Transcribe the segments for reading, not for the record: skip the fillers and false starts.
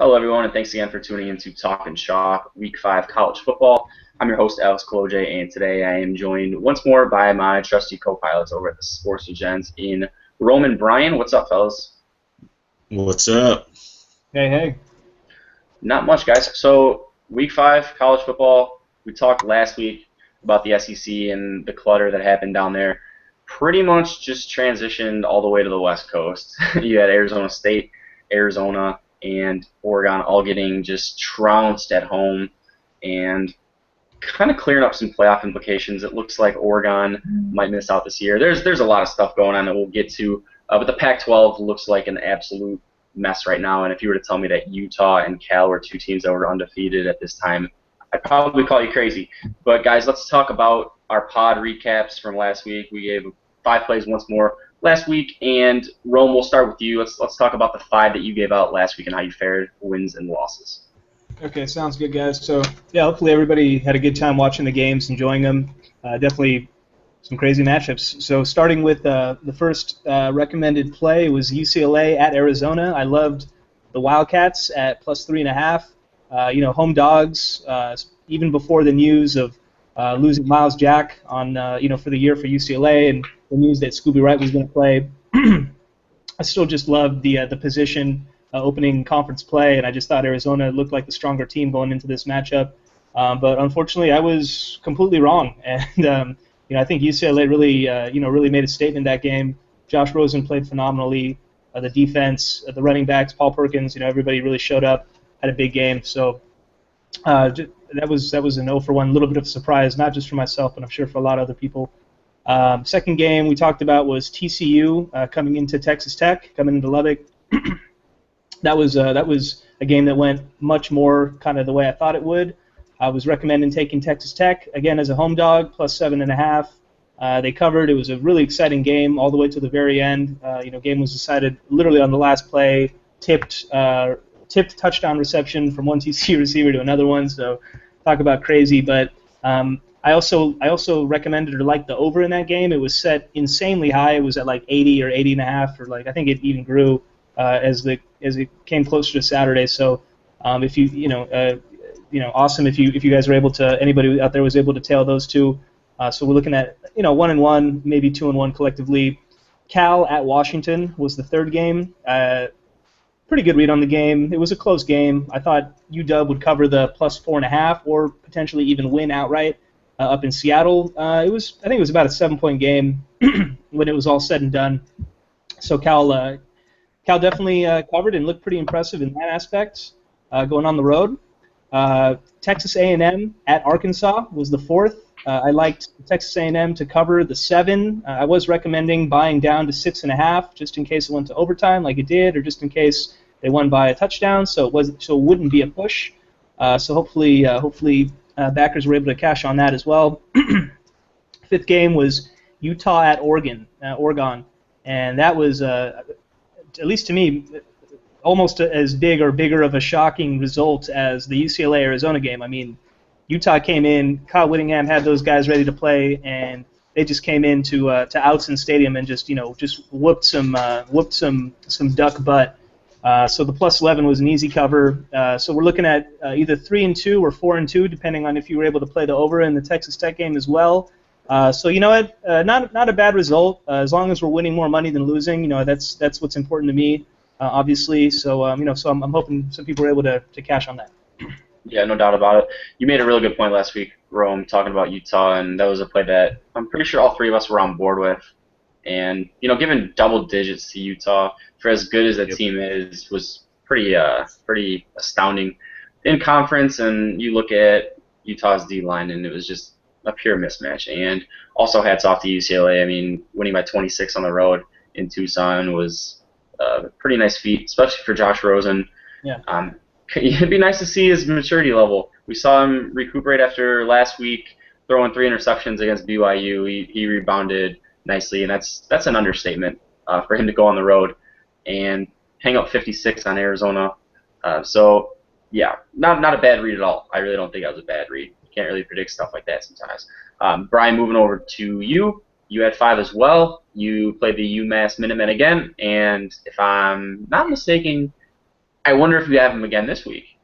Hello, everyone, and thanks again for tuning in to Talkin' Chalk, Week 5 college football. I'm your host, Alex Koloj, and today I am joined once more by my trusty co-pilots over at the Sports Gens in Roman Bryan. What's up, fellas? What's up? Hey, hey. Not much, guys. So, Week 5 college football, we talked last week about the SEC and the clutter that happened down there. Pretty much just transitioned all the way to the West Coast. You had Arizona State, Arizona, and Oregon all getting just trounced at home and kind of clearing up some playoff implications. It looks like Oregon might miss out this year. There's a lot of stuff going on that we'll get to, but the Pac-12 looks like an absolute mess right now. And if you were to tell me that Utah and Cal were two teams that were undefeated at this time, I'd probably call you crazy. But guys, let's talk about our pod recaps from last week. We gave 5 plays once more last week, and Rome, we'll start with you. Let's talk about the 5 that you gave out last week and how you fared, wins and losses. Okay, sounds good, guys. So, yeah, hopefully everybody had a good time watching the games, enjoying them. Definitely some crazy matchups. So, starting with the first recommended play was UCLA at Arizona. I loved the Wildcats at plus 3.5. Home dogs. Even before the news of losing Miles Jack on for the year for UCLA and the news that Scooby Wright was going to play, I still just loved the position. Opening conference play, and I just thought Arizona looked like the stronger team going into this matchup. But unfortunately, I was completely wrong, and I think UCLA really made a statement that game. Josh Rosen played phenomenally. The defense, the running backs, Paul Perkins, everybody really showed up, had a big game. So that was an 0 for 1, a little bit of a surprise, not just for myself, but I'm sure for a lot of other people. Second game we talked about was TCU coming into Texas Tech, coming into Lubbock. That was a game that went much more kind of the way I thought it would. I was recommending taking Texas Tech again as a home dog, plus 7.5. They covered. It was a really exciting game all the way to the very end. Game was decided literally on the last play. Tipped touchdown reception from one TCU receiver to another one. So talk about crazy. But I also recommended or liked the over in that game. It was set insanely high. It was at like 80 or 80.5, or I think it even grew. As it came closer to Saturday. So if awesome if you guys were able to, anybody out there was able to tail those two. So we're looking at 1-1, maybe 2-1 collectively. Cal at Washington was the third game. Pretty good read on the game. It was a close game. I thought UW would cover the plus 4.5 or potentially even win outright up in Seattle. I think it was about a 7-point game when it was all said and done. So Cal definitely covered and looked pretty impressive in that aspect going on the road. Texas A&M at Arkansas was the fourth. I liked Texas A&M to cover the 7. I was recommending buying down to 6.5 just in case it went to overtime like it did, or just in case they won by a touchdown, so it wouldn't be a push. So hopefully backers were able to cash on that as well. Fifth game was Utah at Oregon, and that was at least to me, almost as big or bigger of a shocking result as the UCLA-Arizona game. I mean, Utah came in, Kyle Whittingham had those guys ready to play, and they just came into Outson Stadium and just whooped some duck butt. So the plus 11 was an easy cover. So we're looking at either 3-2 or 4-2, depending on if you were able to play the over in the Texas Tech game as well. So you know what? Not a bad result. As long as we're winning more money than losing, that's what's important to me, obviously. So I'm hoping some people were able to cash on that. Yeah, no doubt about it. You made a really good point last week, Rome, talking about Utah, and that was a play that I'm pretty sure all three of us were on board with. And giving double digits to Utah for as good as that team is was pretty astounding in conference. And you look at Utah's D line, and it was just a pure mismatch. And also hats off to UCLA. I mean, winning by 26 on the road in Tucson was a pretty nice feat, especially for Josh Rosen. Yeah. It'd be nice to see his maturity level. We saw him recuperate after last week, throwing 3 interceptions against BYU. He rebounded nicely, and that's an understatement for him to go on the road and hang up 56 on Arizona. So, yeah, not a bad read at all. I really don't think that was a bad read. Can't really predict stuff like that sometimes. Brian, moving over to you. You had 5 as well. You played the UMass Minutemen again, and if I'm not mistaken, I wonder if we have him again this week.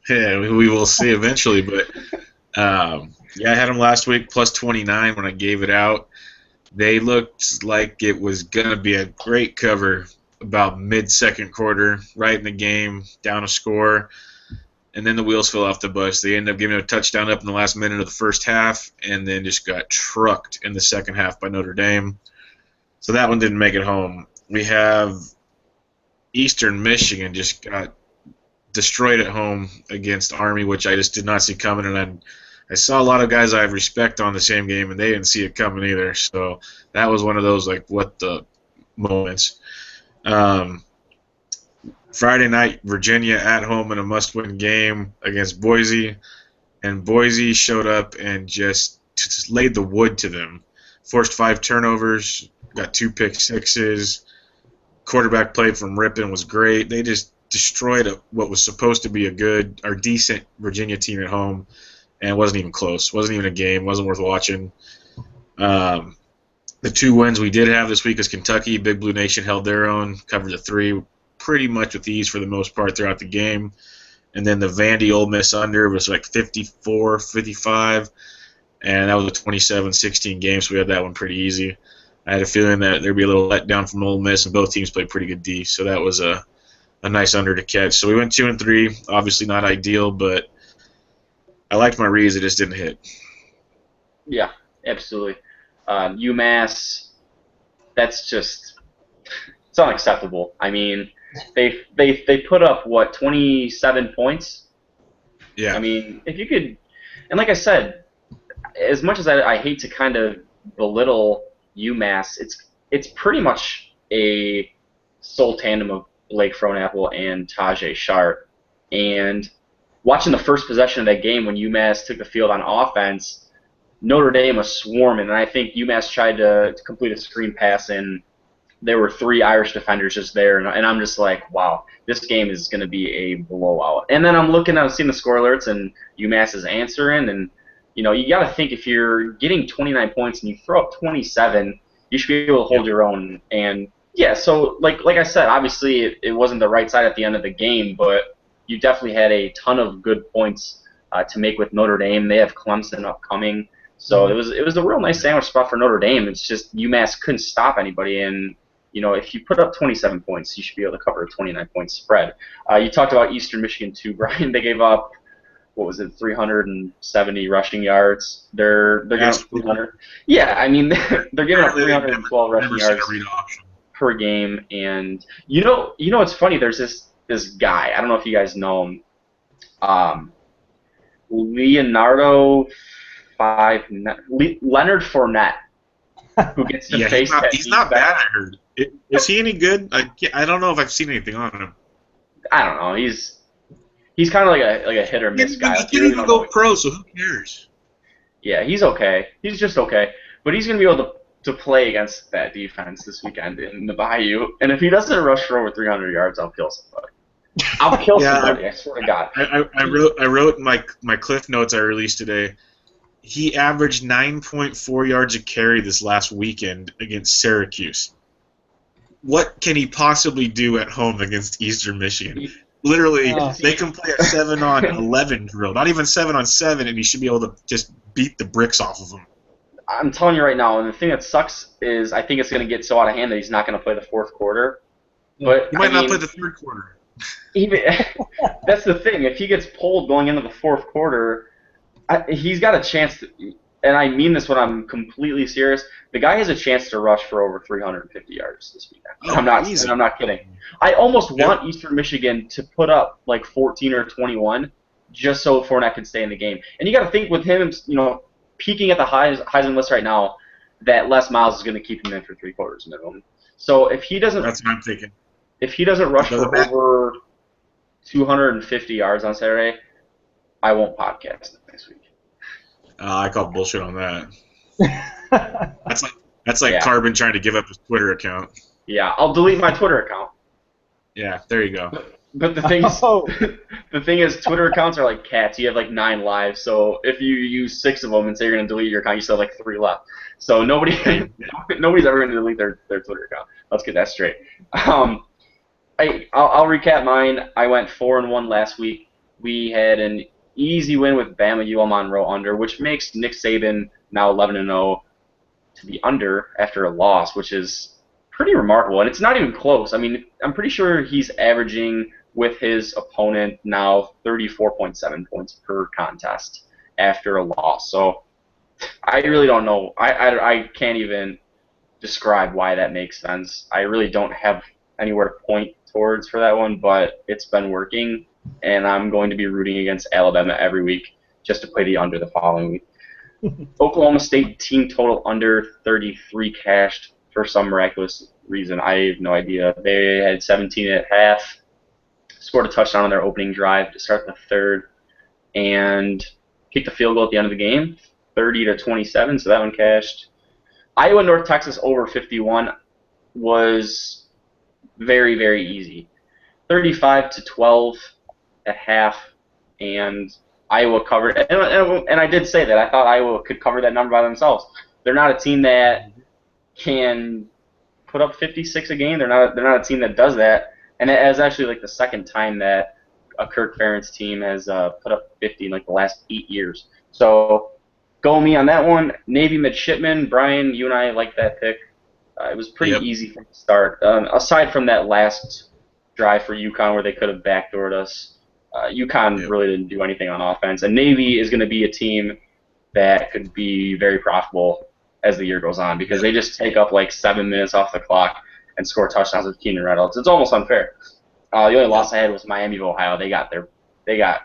Yeah, we will see eventually. But yeah, I had him last week plus 29 when I gave it out. They looked like it was going to be a great cover about mid-second quarter, right in the game, down a score, and then the wheels fell off the bus. They ended up giving a touchdown up in the last minute of the first half, and then just got trucked in the second half by Notre Dame. So that one didn't make it home. We have Eastern Michigan just got destroyed at home against Army, which I just did not see coming, and I saw a lot of guys I have respect on the same game, and they didn't see it coming either. So that was one of those, like, what the moments. Friday night, Virginia at home in a must-win game against Boise, and Boise showed up and just laid the wood to them. Forced 5 turnovers, got 2 pick sixes. Quarterback play from Rippon was great. They just destroyed what was supposed to be a good or decent Virginia team at home, and it wasn't even close. Wasn't even a game. Wasn't worth watching. The 2 wins we did have this week is Kentucky. Big Blue Nation held their own, covered the 3 pretty much with ease for the most part throughout the game. And then the Vandy Ole Miss under was like 54-55, and that was a 27-16 game, so we had that one pretty easy. I had a feeling that there'd be a little letdown from Ole Miss, and both teams played pretty good D, so that was a nice under to catch. So we went 2-3, obviously not ideal, but I liked my reads, it just didn't hit. Yeah, absolutely. UMass, that's just it's unacceptable. I mean, they put up what 27 points. Yeah. I mean, if you could, and like I said, as much as I hate to kind of belittle UMass, it's pretty much a sole tandem of Blake Fronapple and Tajay Sharp. And watching the first possession of that game when UMass took the field on offense, Notre Dame was swarming, and I think UMass tried to complete a screen pass, and there were 3 Irish defenders just there, and I'm just like, wow, this game is going to be a blowout. And then I'm seeing the score alerts, and UMass is answering, and you got to think if you're getting 29 points and you throw up 27, you should be able to hold your own. And yeah, so like I said, obviously it wasn't the right side at the end of the game, but you definitely had a ton of good points to make with Notre Dame. They have Clemson upcoming, so it was a real nice sandwich spot for Notre Dame. It's just UMass couldn't stop anybody, and if you put up 27 points, you should be able to cover a 29-point spread. You talked about Eastern Michigan too, Brian. They gave up, 370 rushing yards. They're giving up 300. Yeah, I mean they're giving up 312 rushing yards per game, and it's funny. There's this guy. I don't know if you guys know him. Leonard Fournette, who gets to face that. He's not bad, I heard. Is he any good? I don't know if I've seen anything on him. I don't know. He's kind of like a hit or miss guy. He didn't even go pro, so who cares? Yeah, he's okay. He's just okay. But he's going to be able to play against that defense this weekend in the Bayou. And if he doesn't rush for over 300 yards, I'll kill somebody. I swear to God. I wrote my cliff notes I released today. He averaged 9.4 yards a carry this last weekend against Syracuse. What can he possibly do at home against Eastern Michigan? Literally, they can play a 7-on-11 drill, not even 7-on-7, and he should be able to just beat the bricks off of them. I'm telling you right now, and the thing that sucks is I think it's going to get so out of hand that he's not going to play the fourth quarter. But he might not play the third quarter. Even that's the thing. If he gets pulled going into the fourth quarter, he's got a chance to, and I mean this when I'm completely serious. The guy has a chance to rush for over 350 yards this weekend. I'm not kidding. I almost want Eastern Michigan to put up like 14 or 21 just so Fournette can stay in the game. And you got to think with him, peaking at the Heisman list right now, that Les Miles is going to keep him in for 3 quarters minimum. So if he doesn't, that's what I'm thinking. If he doesn't rush for over 250 yards on Saturday, I won't podcast next week. I call bullshit on that. That's like Carbon trying to give up his Twitter account. Yeah, I'll delete my Twitter account. Yeah, there you go. But the thing is, Twitter accounts are like cats. You have like 9 lives, so if you use 6 of them and say you're going to delete your account, you still have like 3 left. So nobody's ever going to delete their Twitter account. Let's get that straight. I'll recap mine. I went 4-1 last week. We had an easy win with Bama UL Monroe under, which makes Nick Saban now 11-0 to be under after a loss, which is pretty remarkable. And it's not even close. I mean, I'm pretty sure he's averaging with his opponent now 34.7 points per contest after a loss. So I really don't know. I can't even describe why that makes sense. I really don't have anywhere to point towards for that one, but it's been working, and I'm going to be rooting against Alabama every week just to play the under the following week. Oklahoma State team total under 33 cashed for some miraculous reason. I have no idea. They had 17 at half, scored a touchdown on their opening drive to start the third, and kicked a field goal at the end of the game, 30-27, so that one cashed. Iowa North Texas over 51 was very, very easy. 35-12 at half, and Iowa covered. And I did say that. I thought Iowa could cover that number by themselves. They're not a team that can put up 56 a game. They're not a team that does that. And it is actually like the second time that a Kirk Ferentz team has put up 50 in like the last 8 years. So go me on that one. Navy midshipman. Brian, you and I like that pick. It was pretty easy from the start. Aside from that last drive for UConn where they could have backdoored us, UConn really didn't do anything on offense. And Navy is going to be a team that could be very profitable as the year goes on because they just take up like 7 minutes off the clock and score touchdowns with Keenan Reynolds. It's almost unfair. The only loss I had was Miami of Ohio. They got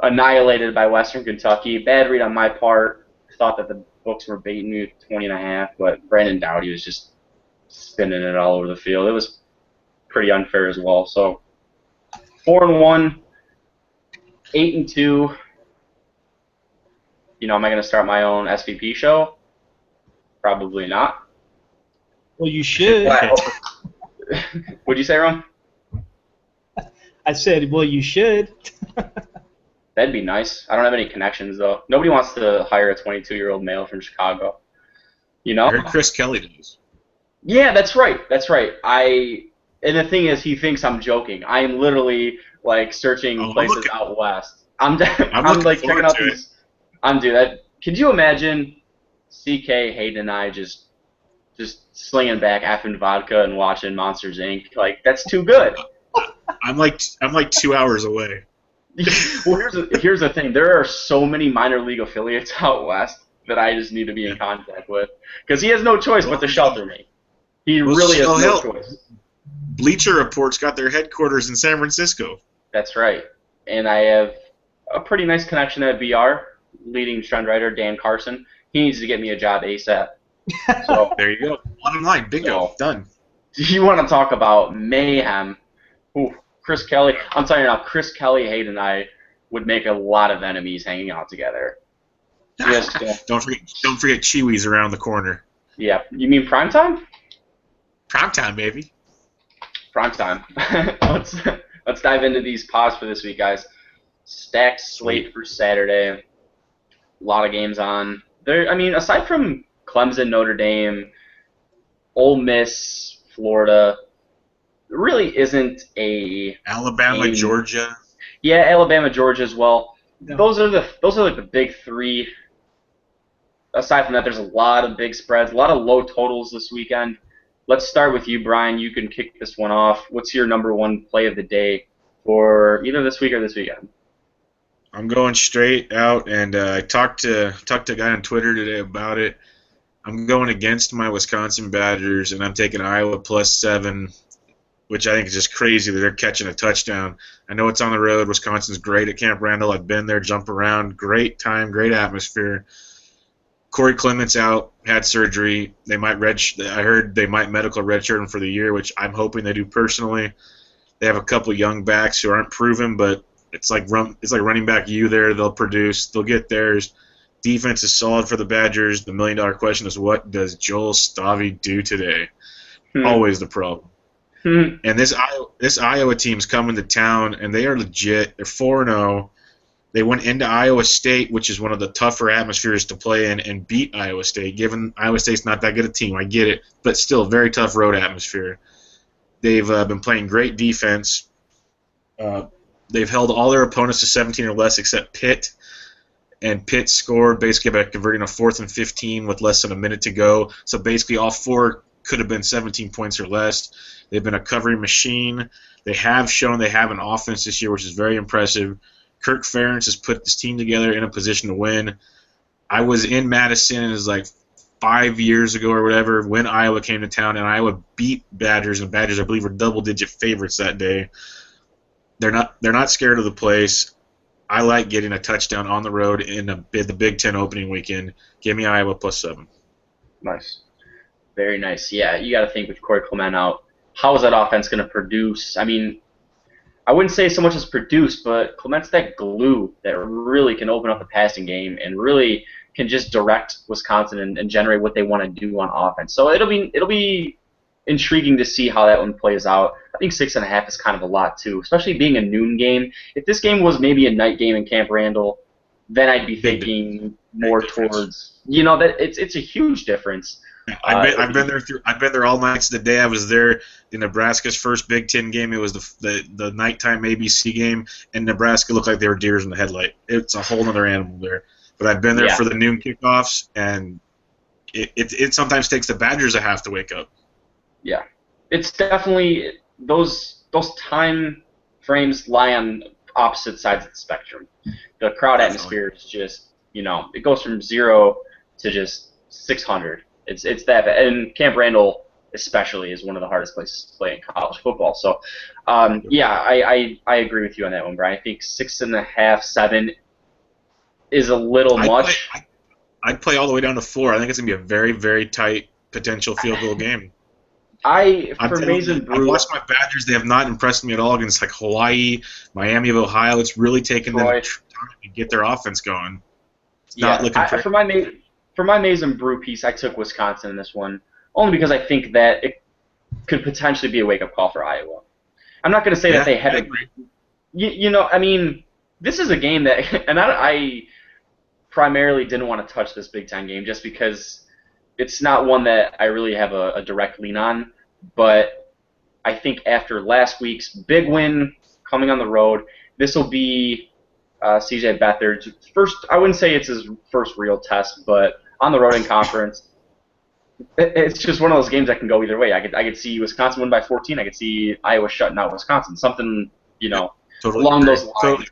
annihilated by Western Kentucky. Bad read on my part. Thought that the books were baiting me with 20.5, but Brandon Dowdy was just spinning it all over the field. It was pretty unfair as well. So 4-1, 8-2. Am I going to start my own SVP show? Probably not. Well, you should. What'd you say, Ron? I said, well, you should. That'd be nice. I don't have any connections, though. Nobody wants to hire a 22-year-old male from Chicago. I heard Chris Kelly does. Yeah, that's right. And the thing is, he thinks I'm joking. I am literally, like, searching places out west. I'm like, checking out these. Could you imagine CK, Hayden, and I just slinging back effing vodka and watching Monsters, Inc.? Like, that's too good. I'm like 2 hours away. Well, here's the thing. There are so many minor league affiliates out west that I just need to be in contact with because he has no choice but to shelter me. He really has no choice. Bleacher Report's got their headquarters in San Francisco. That's right. And I have a pretty nice connection at BR, leading trend writer Dan Carson. He needs to get me a job ASAP. So there you go. Bottom line, bingo, done. You want to talk about mayhem? Ooh, Chris Kelly. I'm telling you now, Chris Kelly, Hayden, and I would make a lot of enemies hanging out together. Don't forget Chewy's around the corner. Yeah. You mean primetime? Primetime, baby. Primetime. Let's dive into these pods for this week, guys. Stacked slate for Saturday. A lot of games on. Aside from Clemson, Notre Dame, Ole Miss, Florida, there really isn't a Alabama, game. Georgia. Yeah, Alabama, Georgia as well. No. Those are like the big three. Aside from that, there's a lot of big spreads, a lot of low totals this weekend. Let's start with you, Brian. You can kick this one off. What's your number one play of the day for either this week or this weekend? I'm going straight out, and I talked to a guy on Twitter today about it. I'm going against my Wisconsin Badgers, and I'm taking Iowa +7, which I think is just crazy that they're catching a touchdown. I know it's on the road. Wisconsin's great at Camp Randall. I've been there, jump around, great time, great atmosphere. Corey Clement's out, had surgery. I heard they might medical redshirt him for the year, which I'm hoping they do personally. They have a couple young backs who aren't proven, but it's like running back you there. They'll produce. They'll get theirs. Defense is solid for the Badgers. The million-dollar question is, what does Joel Stavy do today? Always the problem. And this Iowa team's coming to town, and they are legit. They're 4-0. They went into Iowa State, which is one of the tougher atmospheres to play in, and beat Iowa State. Given Iowa State's not that good a team, I get it, but still very tough road atmosphere. They've been playing great defense. They've held all their opponents to 17 or less except Pitt. And Pitt scored basically by converting a 4th and 15 with less than a minute to go. So basically all 4 could have been 17 points or less. They've been a covering machine. They have shown they have an offense this year, which is very impressive. Kirk Ferentz has put this team together in a position to win. I was in Madison, it was like 5 years ago or whatever, when Iowa came to town, and Iowa beat Badgers, and Badgers, I believe, were double-digit favorites that day. They're not scared of the place. I like getting a touchdown on the road in the Big Ten opening weekend. Give me Iowa +7. Nice. Very nice. Yeah, you got to think with Corey Clement out, how is that offense going to produce? I mean, I wouldn't say so much as produce, but Clement's that glue that really can open up the passing game and really can just direct Wisconsin and generate what they want to do on offense. So it'll be intriguing to see how that one plays out. I think 6.5 is kind of a lot too, especially being a noon game. If this game was maybe a night game in Camp Randall, then I'd be thinking more towards, that it's a huge difference. I've been there all nights. The day I was there in Nebraska's first Big Ten game, it was the nighttime ABC game, and Nebraska looked like they were deers in the headlight. It's a whole other animal there. But I've been there for the noon kickoffs, and it sometimes takes the Badgers a half to wake up. Yeah, it's definitely those time frames lie on opposite sides of the spectrum. The crowd atmosphere is just it goes from 0 to just 600. It's that bad. And Camp Randall especially is one of the hardest places to play in college football. So I agree with you on that one, Brian. I think 6.5, 7 is a little much. I'd play all the way down to 4. I think it's gonna be a very, very tight potential field goal game. I've watched my Badgers. They have not impressed me at all against like Hawaii, Miami of Ohio. It's really taken them time to get their offense going. It's not looking pretty. For my Maize and Brew piece, I took Wisconsin in this one, only because I think that it could potentially be a wake-up call for Iowa. I'm not going to say that they had I mean, this is a game that, and I primarily didn't want to touch this Big Ten game just because it's not one that I really have a direct lean on, but I think after last week's big win coming on the road, this will be CJ Beathard's first, I wouldn't say it's his first real test, but on the road in conference, it's just one of those games that can go either way. I could see Wisconsin win by 14. I could see Iowa shutting out Wisconsin. Something, along those lines.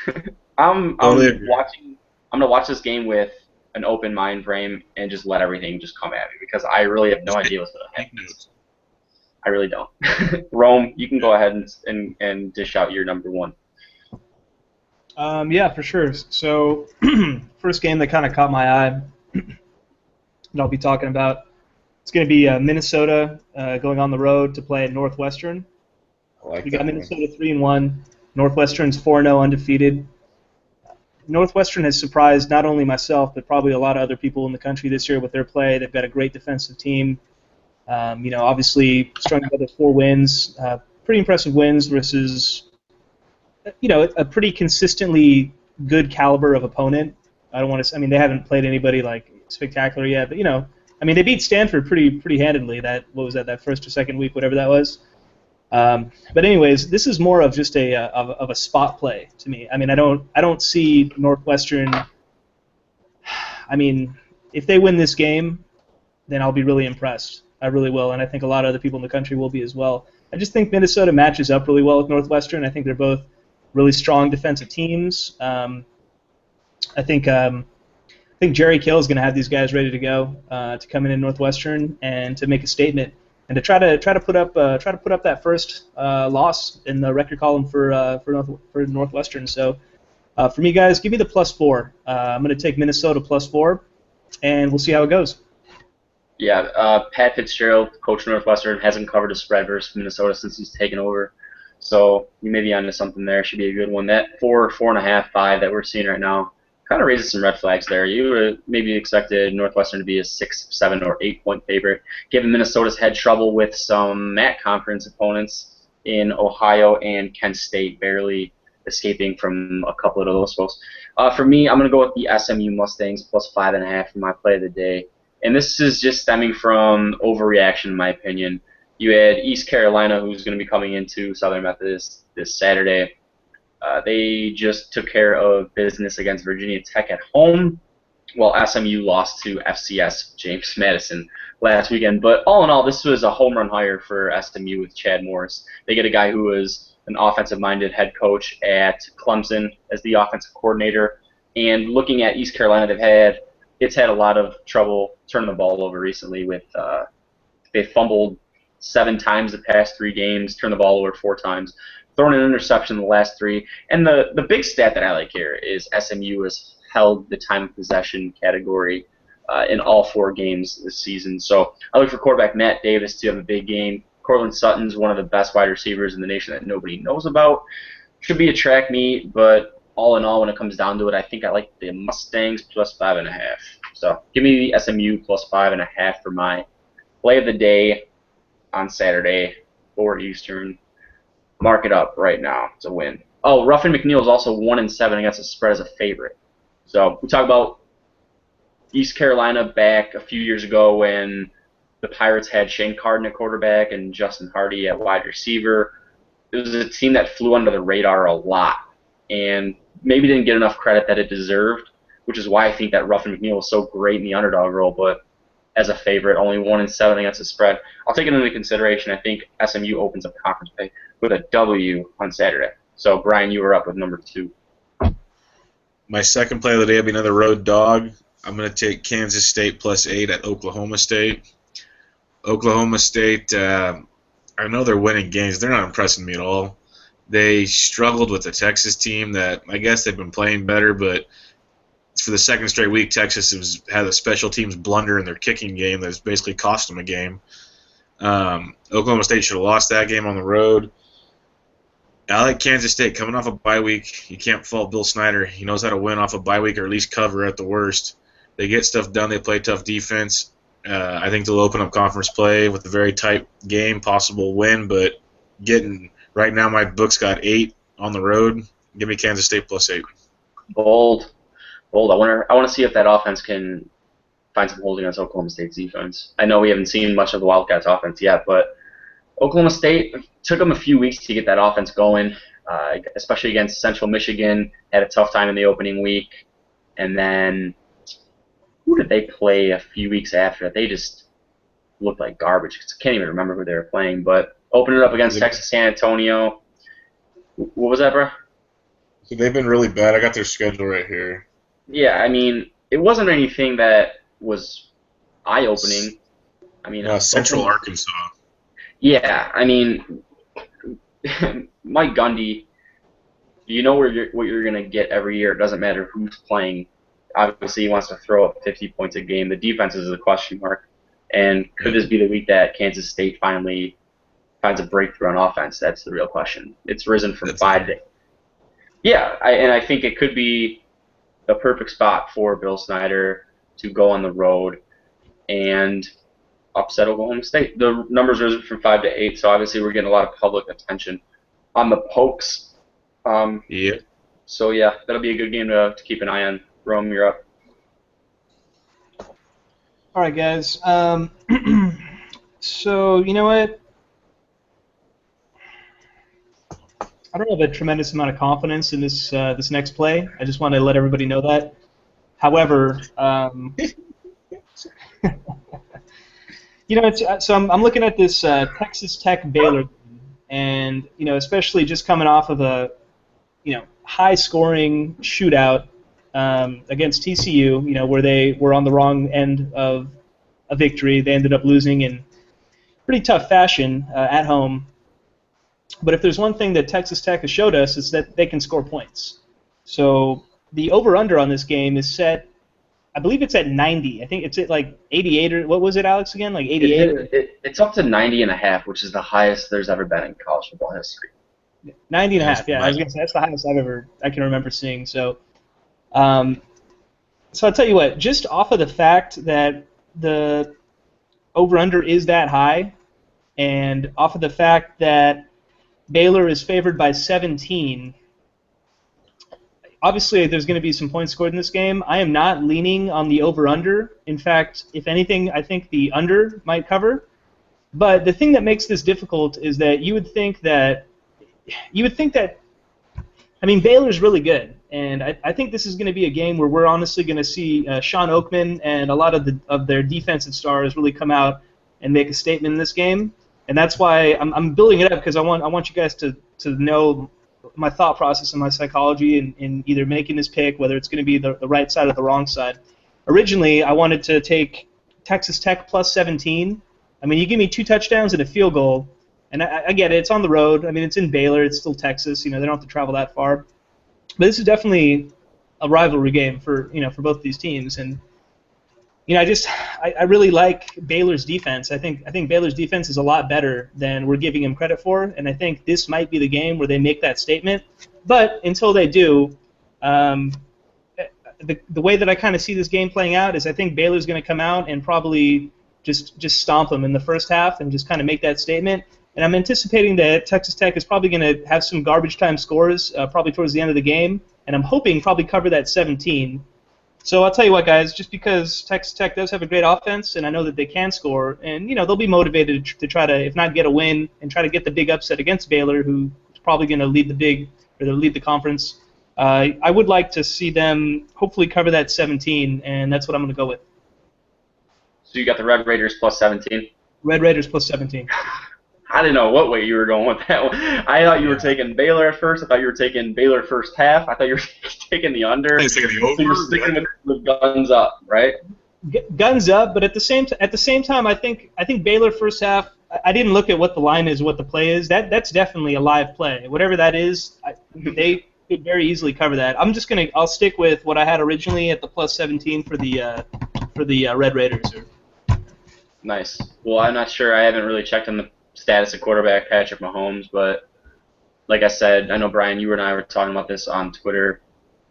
So, I'm gonna watch this game with an open mind frame and just let everything just come at me because I really have no idea what's gonna happen. I really don't. Rome, you can go ahead and dish out your number 1. Yeah, for sure. So, first game that kind of caught my eye that I'll be talking about, it's going to be Minnesota going on the road to play at Northwestern. We got Minnesota 3-1. Northwestern's 4-0 undefeated. Northwestern has surprised not only myself, but probably a lot of other people in the country this year with their play. They've got a great defensive team. Obviously strung together 4 wins, pretty impressive wins versus a pretty consistently good caliber of opponent. I don't want to. I mean, they haven't played anybody like spectacular yet, but they beat Stanford pretty handedly. That first or second week, whatever that was. But anyways, this is more of just a spot play to me. I mean, I don't see Northwestern. I mean, if they win this game, then I'll be really impressed. I really will, and I think a lot of other people in the country will be as well. I just think Minnesota matches up really well with Northwestern. I think they're both really strong defensive teams. I think Jerry Kill is going to have these guys ready to go to come in Northwestern and to make a statement and to try to put up that first loss in the record column for Northwestern. So for me, guys, give me the +4. I'm going to take Minnesota +4, and we'll see how it goes. Yeah, Pat Fitzgerald, coach of Northwestern, hasn't covered a spread versus Minnesota since he's taken over. So you may be onto something there. Should be a good one. That 4, 4.5, 5 that we're seeing right now kind of raises some red flags there. You would maybe expected Northwestern to be a 6, 7, or 8-point favorite, given Minnesota's had trouble with some MAC conference opponents in Ohio and Kent State, barely escaping from a couple of those folks. For me, I'm going to go with the SMU Mustangs +5.5 for my play of the day. And this is just stemming from overreaction, in my opinion. You had East Carolina, who's going to be coming into Southern Methodist this Saturday. They just took care of business against Virginia Tech at home, while SMU lost to FCS James Madison last weekend. But all in all, this was a home run hire for SMU with Chad Morris. They get a guy who was an offensive-minded head coach at Clemson as the offensive coordinator. And looking at East Carolina, it's had a lot of trouble turning the ball over recently. They fumbled 7 times the past 3 games, turned the ball over 4 times, thrown an interception in the last 3. And the big stat that I like here is SMU has held the time of possession category in all 4 games this season. So I look for quarterback Matt Davis to have a big game. Cortland Sutton's one of the best wide receivers in the nation that nobody knows about. Should be a track meet, but all in all, when it comes down to it, I think I like the Mustangs plus 5.5. So give me the SMU plus 5.5 for my play of the day on Saturday, 4 Eastern. Mark it up right now. It's a win. Oh, Ruffin McNeil is also 1-7 against the spread as a favorite. So we talk about East Carolina back a few years ago when the Pirates had Shane Carden at quarterback and Justin Hardy at wide receiver. It was a team that flew under the radar a lot and maybe didn't get enough credit that it deserved, which is why I think that Ruffin McNeil was so great in the underdog role. But as a favorite, only 1-7 against the spread. I'll take it into consideration. I think SMU opens up conference play with a W on Saturday. So, Brian, you were up with number 2. My second play of the day will be another road dog. I'm going to take Kansas State plus 8 at Oklahoma State. Oklahoma State, I know they're winning games. They're not impressing me at all. They struggled with the Texas team that I guess they've been playing better, but for the second straight week, Texas had a special teams blunder in their kicking game that's basically cost them a game. Oklahoma State should have lost that game on the road. I like Kansas State coming off a bye week. You can't fault Bill Snyder. He knows how to win off a bye week or at least cover at the worst. They get stuff done. They play tough defense. I think they'll open up conference play with a very tight game, possible win, but right now my book's got 8 on the road. Give me Kansas State plus 8. Bold. I want to see if that offense can find some holes against Oklahoma State's defense. I know we haven't seen much of the Wildcats offense yet, but Oklahoma State took them a few weeks to get that offense going, especially against Central Michigan. Had a tough time in the opening week. And then who did they play a few weeks after that? They just looked like garbage. I can't even remember who they were playing. But opened it up against Texas San Antonio. What was that, bro? So they've been really bad. I got their schedule right here. Yeah, I mean, it wasn't anything that was eye-opening. I mean, Central Arkansas. Yeah, I mean, Mike Gundy, you know what you're going to get every year. It doesn't matter who's playing. Obviously, he wants to throw up 50 points a game. The defense is a question mark. And could this be the week that Kansas State finally finds a breakthrough on offense? That's the real question. It's risen from 5 to 8. Yeah, and I think it could be the perfect spot for Bill Snyder to go on the road and upset Oklahoma State. The numbers risen from 5 to 8, so obviously we're getting a lot of public attention on the Pokes. Yeah. So, yeah, that'll be a good game to keep an eye on. Rome, you're up. All right, guys. So, you know what? I don't have a tremendous amount of confidence in this next play. I just want to let everybody know that. However, so I'm looking at this Texas Tech Baylor game, and especially just coming off of a high-scoring shootout against TCU, where they were on the wrong end of a victory. They ended up losing in pretty tough fashion at home. But if there's one thing that Texas Tech has showed us is that they can score points. So the over-under on this game is set, I believe it's at 90. I think it's at like 88 or what was it, Alex, again? Like 88? It's up to 90.5, which is the highest there's ever been in college football history. 90.5, yeah. I was going to say that's the highest I can remember seeing. So I'll tell you what, just off of the fact that the over-under is that high, and off of the fact that Baylor is favored by 17, obviously there's going to be some points scored in this game. I am not leaning on the over-under. In fact, if anything, I think the under might cover. But the thing that makes this difficult is that I mean, Baylor's really good, and I think this is going to be a game where we're honestly going to see Sean Oakman and a lot of their defensive stars really come out and make a statement in this game, and that's why I'm building it up, because I want you guys to know my thought process and my psychology in either making this pick, whether it's going to be the right side or the wrong side. Originally, I wanted to take Texas Tech plus 17. I mean, you give me 2 touchdowns and a field goal. And I get it. It's on the road. I mean, it's in Baylor. It's still Texas. They don't have to travel that far. But this is definitely a rivalry game for both these teams. And I really like Baylor's defense. I think Baylor's defense is a lot better than we're giving him credit for. And I think this might be the game where they make that statement. But until they do, the way that I kind of see this game playing out is I think Baylor's going to come out and probably just stomp them in the first half and just kind of make that statement. And I'm anticipating that Texas Tech is probably going to have some garbage time scores probably towards the end of the game, and I'm hoping probably cover that 17. So I'll tell you what, guys, just because Texas Tech does have a great offense, and I know that they can score, and they'll be motivated to try to, if not get a win, and try to get the big upset against Baylor, who's probably going to lead the conference. I would like to see them hopefully cover that 17, and that's what I'm going to go with. So you got the Red Raiders plus 17? Red Raiders plus 17. I didn't know what way you were going with that one. I thought you were taking Baylor at first. I thought you were taking Baylor first half. I thought you were taking the under. I was taking the over. So you're sticking with guns up, right? Guns up, but at the same time, I think Baylor first half. I didn't look at what the line is, what the play is. That's definitely a live play. Whatever that is, they could very easily cover that. I'll stick with what I had originally at the plus 17 for the Red Raiders. Nice. Well, I'm not sure. I haven't really checked on the status of quarterback Patrick Mahomes, but like I said, I know Brian, you and I were talking about this on Twitter.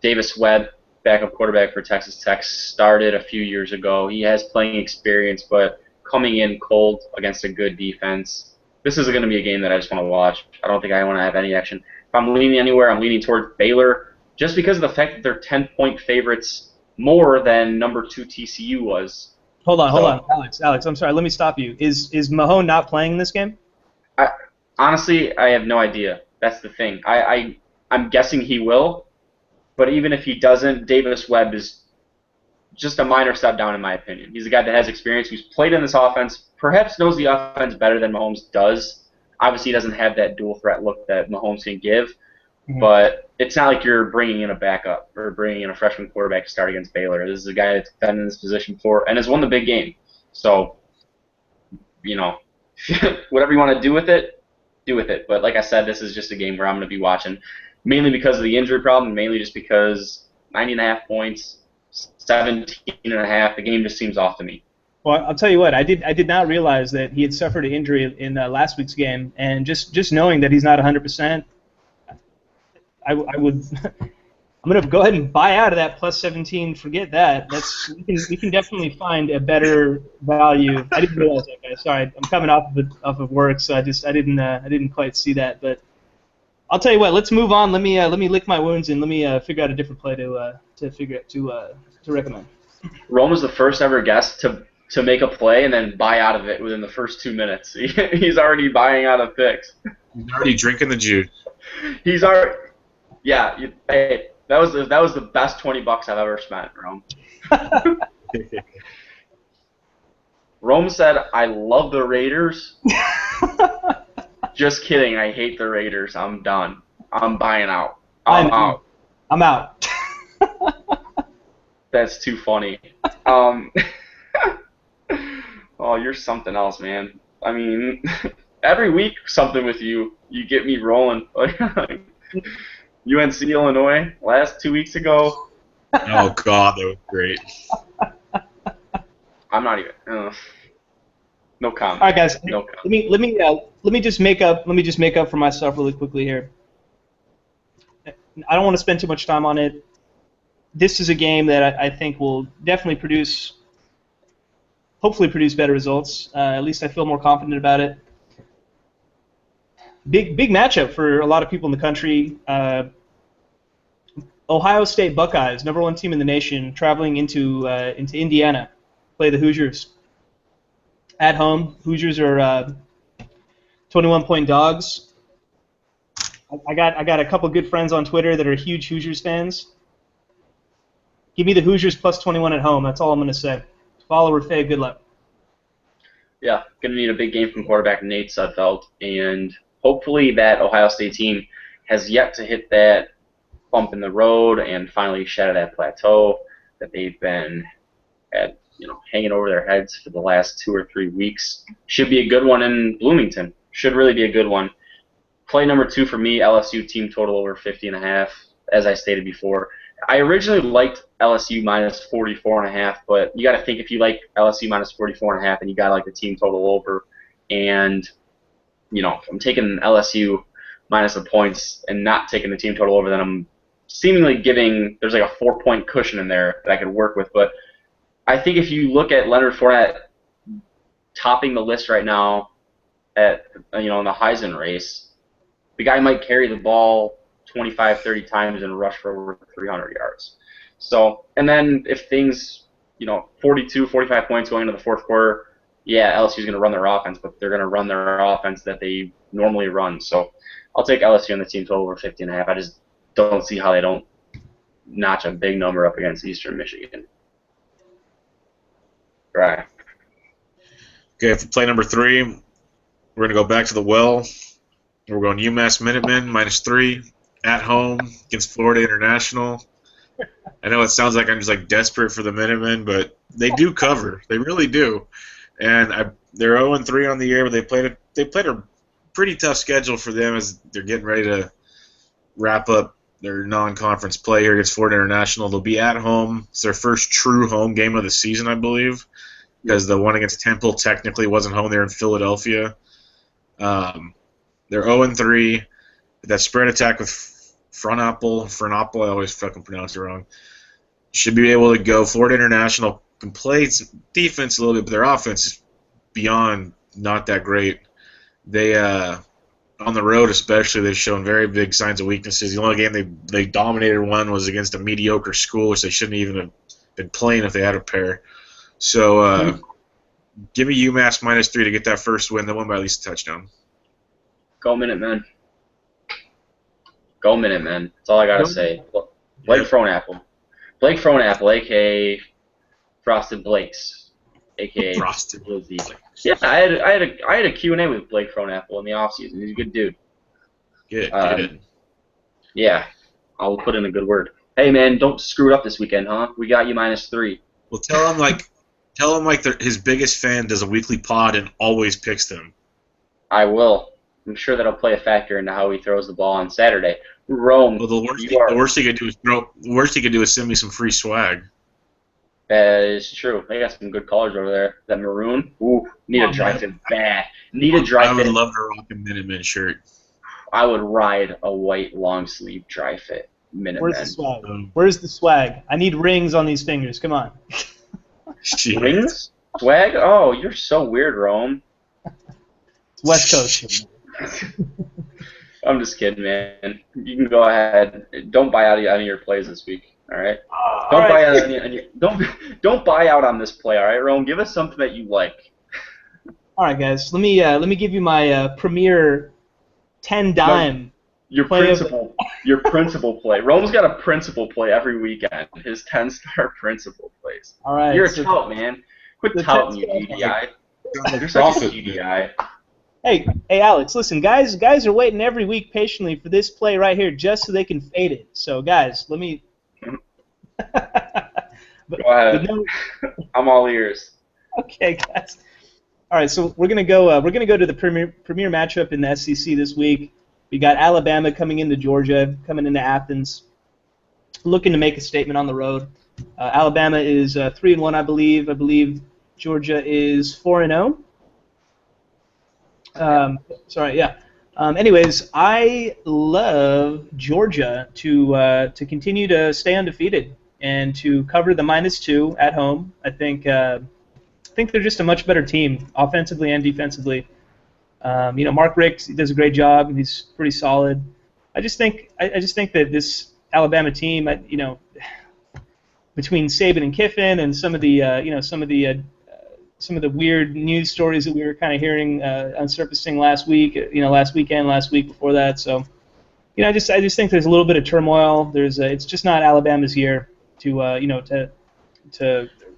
Davis Webb, backup quarterback for Texas Tech, started a few years ago. He has playing experience, but coming in cold against a good defense. This is going to be a game that I just want to watch. I don't think I want to have any action. If I'm leaning anywhere, I'm leaning toward Baylor, just because of the fact that they're 10-point favorites more than number 2 TCU was. Hold on, Alex. I'm sorry. Let me stop you. Is Mahone not playing in this game? Honestly, I have no idea. That's the thing. I'm guessing he will, but even if he doesn't, Davis Webb is just a minor step down in my opinion. He's a guy that has experience, who's played in this offense, perhaps knows the offense better than Mahomes does. Obviously, he doesn't have that dual threat look that Mahomes can give, but it's not like you're bringing in a backup or bringing in a freshman quarterback to start against Baylor. This is a guy that's been in this position before and has won the big game. So, whatever you want to do with it, do with it. But like I said, this is just a game where I'm going to be watching, mainly because of the injury problem, mainly just because 90.5 points, 17.5, the game just seems off to me. Well, I'll tell you what, I did not realize that he had suffered an injury in last week's game, and just knowing that he's not 100%, I would I'm going to go ahead and buy out of that plus 17. Forget that. We can definitely find a better value. I didn't realize that, guys. Sorry, I'm coming off of work, so I didn't quite see that. But I'll tell you what. Let's move on. Let me lick my wounds and let me figure out a different play to recommend. Rome was the first ever guest to make a play and then buy out of it within the first 2 minutes. He's already buying out of picks. He's already drinking the juice. He's already. Yeah. Hey. That was the best $20 I've ever spent, Rome. Rome said, "I love the Raiders." Just kidding. I hate the Raiders. I'm done. I'm buying out. I'm out. I'm out. That's too funny. Oh, you're something else, man. I mean, every week something with you. You get me rolling. UNC Illinois last 2 weeks ago. Oh God, that was great. I'm not even. No comment. All right, guys. No comment. Let me just make up for myself really quickly here. I don't want to spend too much time on it. This is a game that I think will definitely hopefully produce better results. At least I feel more confident about it. Big matchup for a lot of people in the country. Ohio State Buckeyes, #1 team in the nation, traveling into Indiana, play the Hoosiers. At home, Hoosiers are 21-point dogs. I got a couple good friends on Twitter that are huge Hoosiers fans. Give me the Hoosiers plus 21 at home. That's all I'm going to say. Follow or fade, good luck. Yeah, going to need a big game from quarterback Nate Sudfeld, and hopefully that Ohio State team has yet to hit that bump in the road and finally shed that plateau that they've been at, hanging over their heads for the last 2 or 3 weeks. Should be a good one in Bloomington. Should really be a good one. Play number 2 for me, LSU team total over 50.5, as I stated before. I originally liked LSU minus 44.5, but you got to think if you like LSU minus 44.5, and you got to like the team total over. And, if I'm taking LSU minus the points and not taking the team total over, then I'm seemingly there's like a 4-point cushion in there that I could work with. But I think if you look at Leonard Fournette topping the list right now at, in the Heisman race, the guy might carry the ball 25, 30 times and rush for over 300 yards. So, and then if things, 42, 45 points going into the fourth quarter, yeah, LSU's going to run their offense, but they're going to run their offense that they normally run. So I'll take LSU on the team total over 50.5. I just don't see how they don't notch a big number up against Eastern Michigan. Right. Okay, for play number 3, we're going to go back to the well. We're going UMass Minutemen minus 3 at home against Florida International. I know it sounds like I'm just desperate for the Minutemen, but they do cover. They really do. And they're 0-3 on the year, but they played a pretty tough schedule for them as they're getting ready to wrap up their non-conference play here against Florida International. They'll be at home. It's their first true home game of the season, I believe, because the one against Temple technically wasn't home. They're in Philadelphia. They're 0-3. That spread attack with Fronapple, I always fucking pronounce it wrong, should be able to go. Florida International can play defense a little bit, but their offense is beyond not that great. They, on the road especially, they've shown very big signs of weaknesses. The only game they dominated one was against a mediocre school, which they shouldn't even have been playing if they had a pair. So give me UMass minus 3 to get that first win. They won by at least a touchdown. Go Minutemen. Go Minutemen. That's all I got to say. Blake Fronapple. Blake Fronapple, a.k.a. Frosted Blakes, a.k.a. Frosted Lizzie. Yeah, I had a Q&A with Blake Fronapple in the offseason. He's a good dude. Good. Yeah, I'll put in a good word. Hey, man, don't screw it up this weekend, huh? We got you minus 3. Well, tell him his biggest fan does a weekly pod and always picks them. I will. I'm sure that'll play a factor into how he throws the ball on Saturday. Rome. Well, the worst he could do is send me some free swag. That is true. They got some good colors over there. That maroon. Ooh, need a dry fit bad. Need a dry fit. I would love to rock a Minutemen shirt. I would ride a white long sleeve dry fit Minutemen. Where's the swag? Where's the swag? I need rings on these fingers. Come on. Rings? Swag? Oh, you're so weird, Rome. It's West Coast. I'm just kidding, man. You can go ahead. Don't buy out any of your plays this week. All right. Don't buy out on this play. All right, Rome. Give us something that you like. All right, guys. Let me give you my premier 10 dime. Your principal play. Rome's got a principal play every weekend. His 10-star principal plays. All right. You're a tout, man. Quit touting, you GDI. You're such a GDI. Hey, Alex, listen, guys are waiting every week patiently for this play right here just so they can fade it. So, guys, let me... Go ahead. I'm all ears. Okay, guys. All right, so we're gonna go to the premier matchup in the SEC this week. We got Alabama coming into Georgia, coming into Athens, looking to make a statement on the road. Alabama is 3-1, I believe. I believe Georgia is 4-0. Anyways, I love Georgia to continue to stay undefeated and to cover the -2 at home. I think they're just a much better team, offensively and defensively. Mark Richt does a great job. He's pretty solid. I just think that this Alabama team, between Saban and Kiffin and some of the some of the weird news stories that we were kind of hearing unsurfacing last week, last weekend, last week before that. So, I just think there's a little bit of turmoil. It's just not Alabama's year to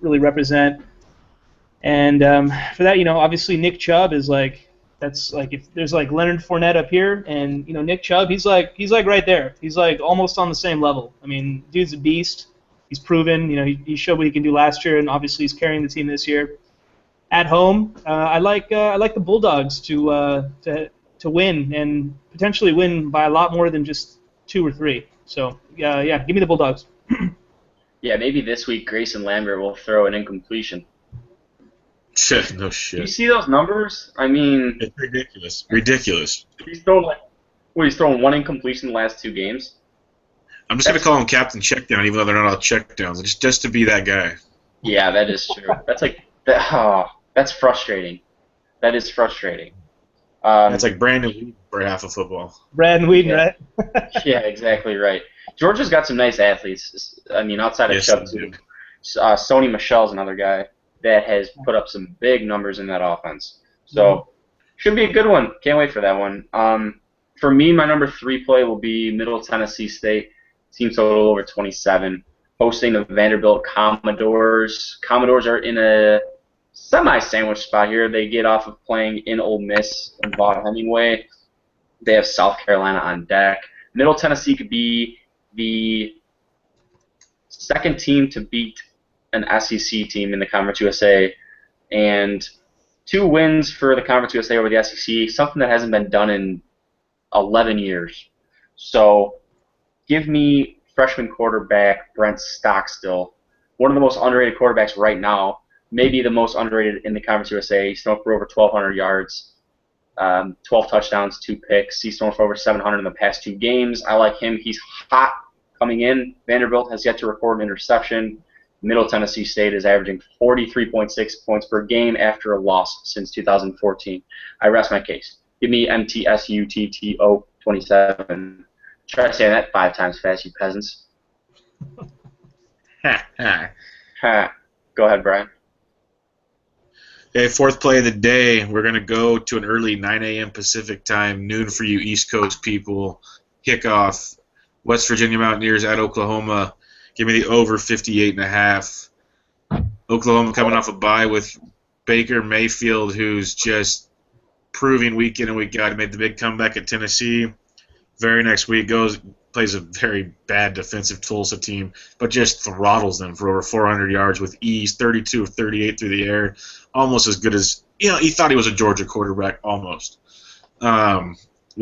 really represent. And for that, obviously Nick Chubb is that's if there's Leonard Fournette up here, and Nick Chubb, he's like right there. He's almost on the same level. I mean, dude's a beast. He's proven. He showed what he can do last year, and obviously he's carrying the team this year. At home, I like the Bulldogs to win, and potentially win by a lot more than just 2 or 3. So yeah, give me the Bulldogs. Yeah, maybe this week Grayson Lambert will throw an incompletion. No shit. Do you see those numbers? I mean, it's ridiculous. Ridiculous. He's thrown he's thrown 1 incompletion in the last 2 games. I'm just gonna call him Captain Checkdown, even though they're not all checkdowns. Just to be that guy. Yeah, that is true. That's that's frustrating. That is frustrating. That's like Brandon Whedon for half of football. Brandon Whedon, right? Yeah, exactly right. Georgia's got some nice athletes. I mean, outside of Chubb, too. Sony Michel's another guy that has put up some big numbers in that offense. So, should be a good one. Can't wait for that one. For me, my number 3 play will be Middle Tennessee State. Team total over 27. Hosting the Vanderbilt Commodores. Commodores are in a semi-sandwich spot here. They get off of playing in Ole Miss and Vaught-Hemingway. They have South Carolina on deck. Middle Tennessee could be the second team to beat an SEC team in the Conference USA, and 2 wins for the Conference USA over the SEC, something that hasn't been done in 11 years. So give me freshman quarterback Brent Stockstill, one of the most underrated quarterbacks right now, maybe the most underrated in the Conference USA. He's thrown for over 1,200 yards, 12 touchdowns, 2 picks. He's thrown for over 700 in the past 2 games. I like him. He's hot coming in. Vanderbilt has yet to record an interception. Middle Tennessee State is averaging 43.6 points per game after a loss since 2014. I rest my case. Give me MTSUTTO 27. Try saying that 5 times fast, you peasants. Go ahead, Brian. Okay, 4th play of the day. We're going to go to an early 9 a.m. Pacific time, noon for you East Coast people. Kickoff. West Virginia Mountaineers at Oklahoma. Give me the over 58.5. Oklahoma coming off a bye with Baker Mayfield, who's just proving week in and week out. He made the big comeback at Tennessee. Very next week plays a very bad defensive Tulsa team, but just throttles them for over 400 yards with ease, 32 of 38 through the air, almost as good as he thought he was a Georgia quarterback almost. Then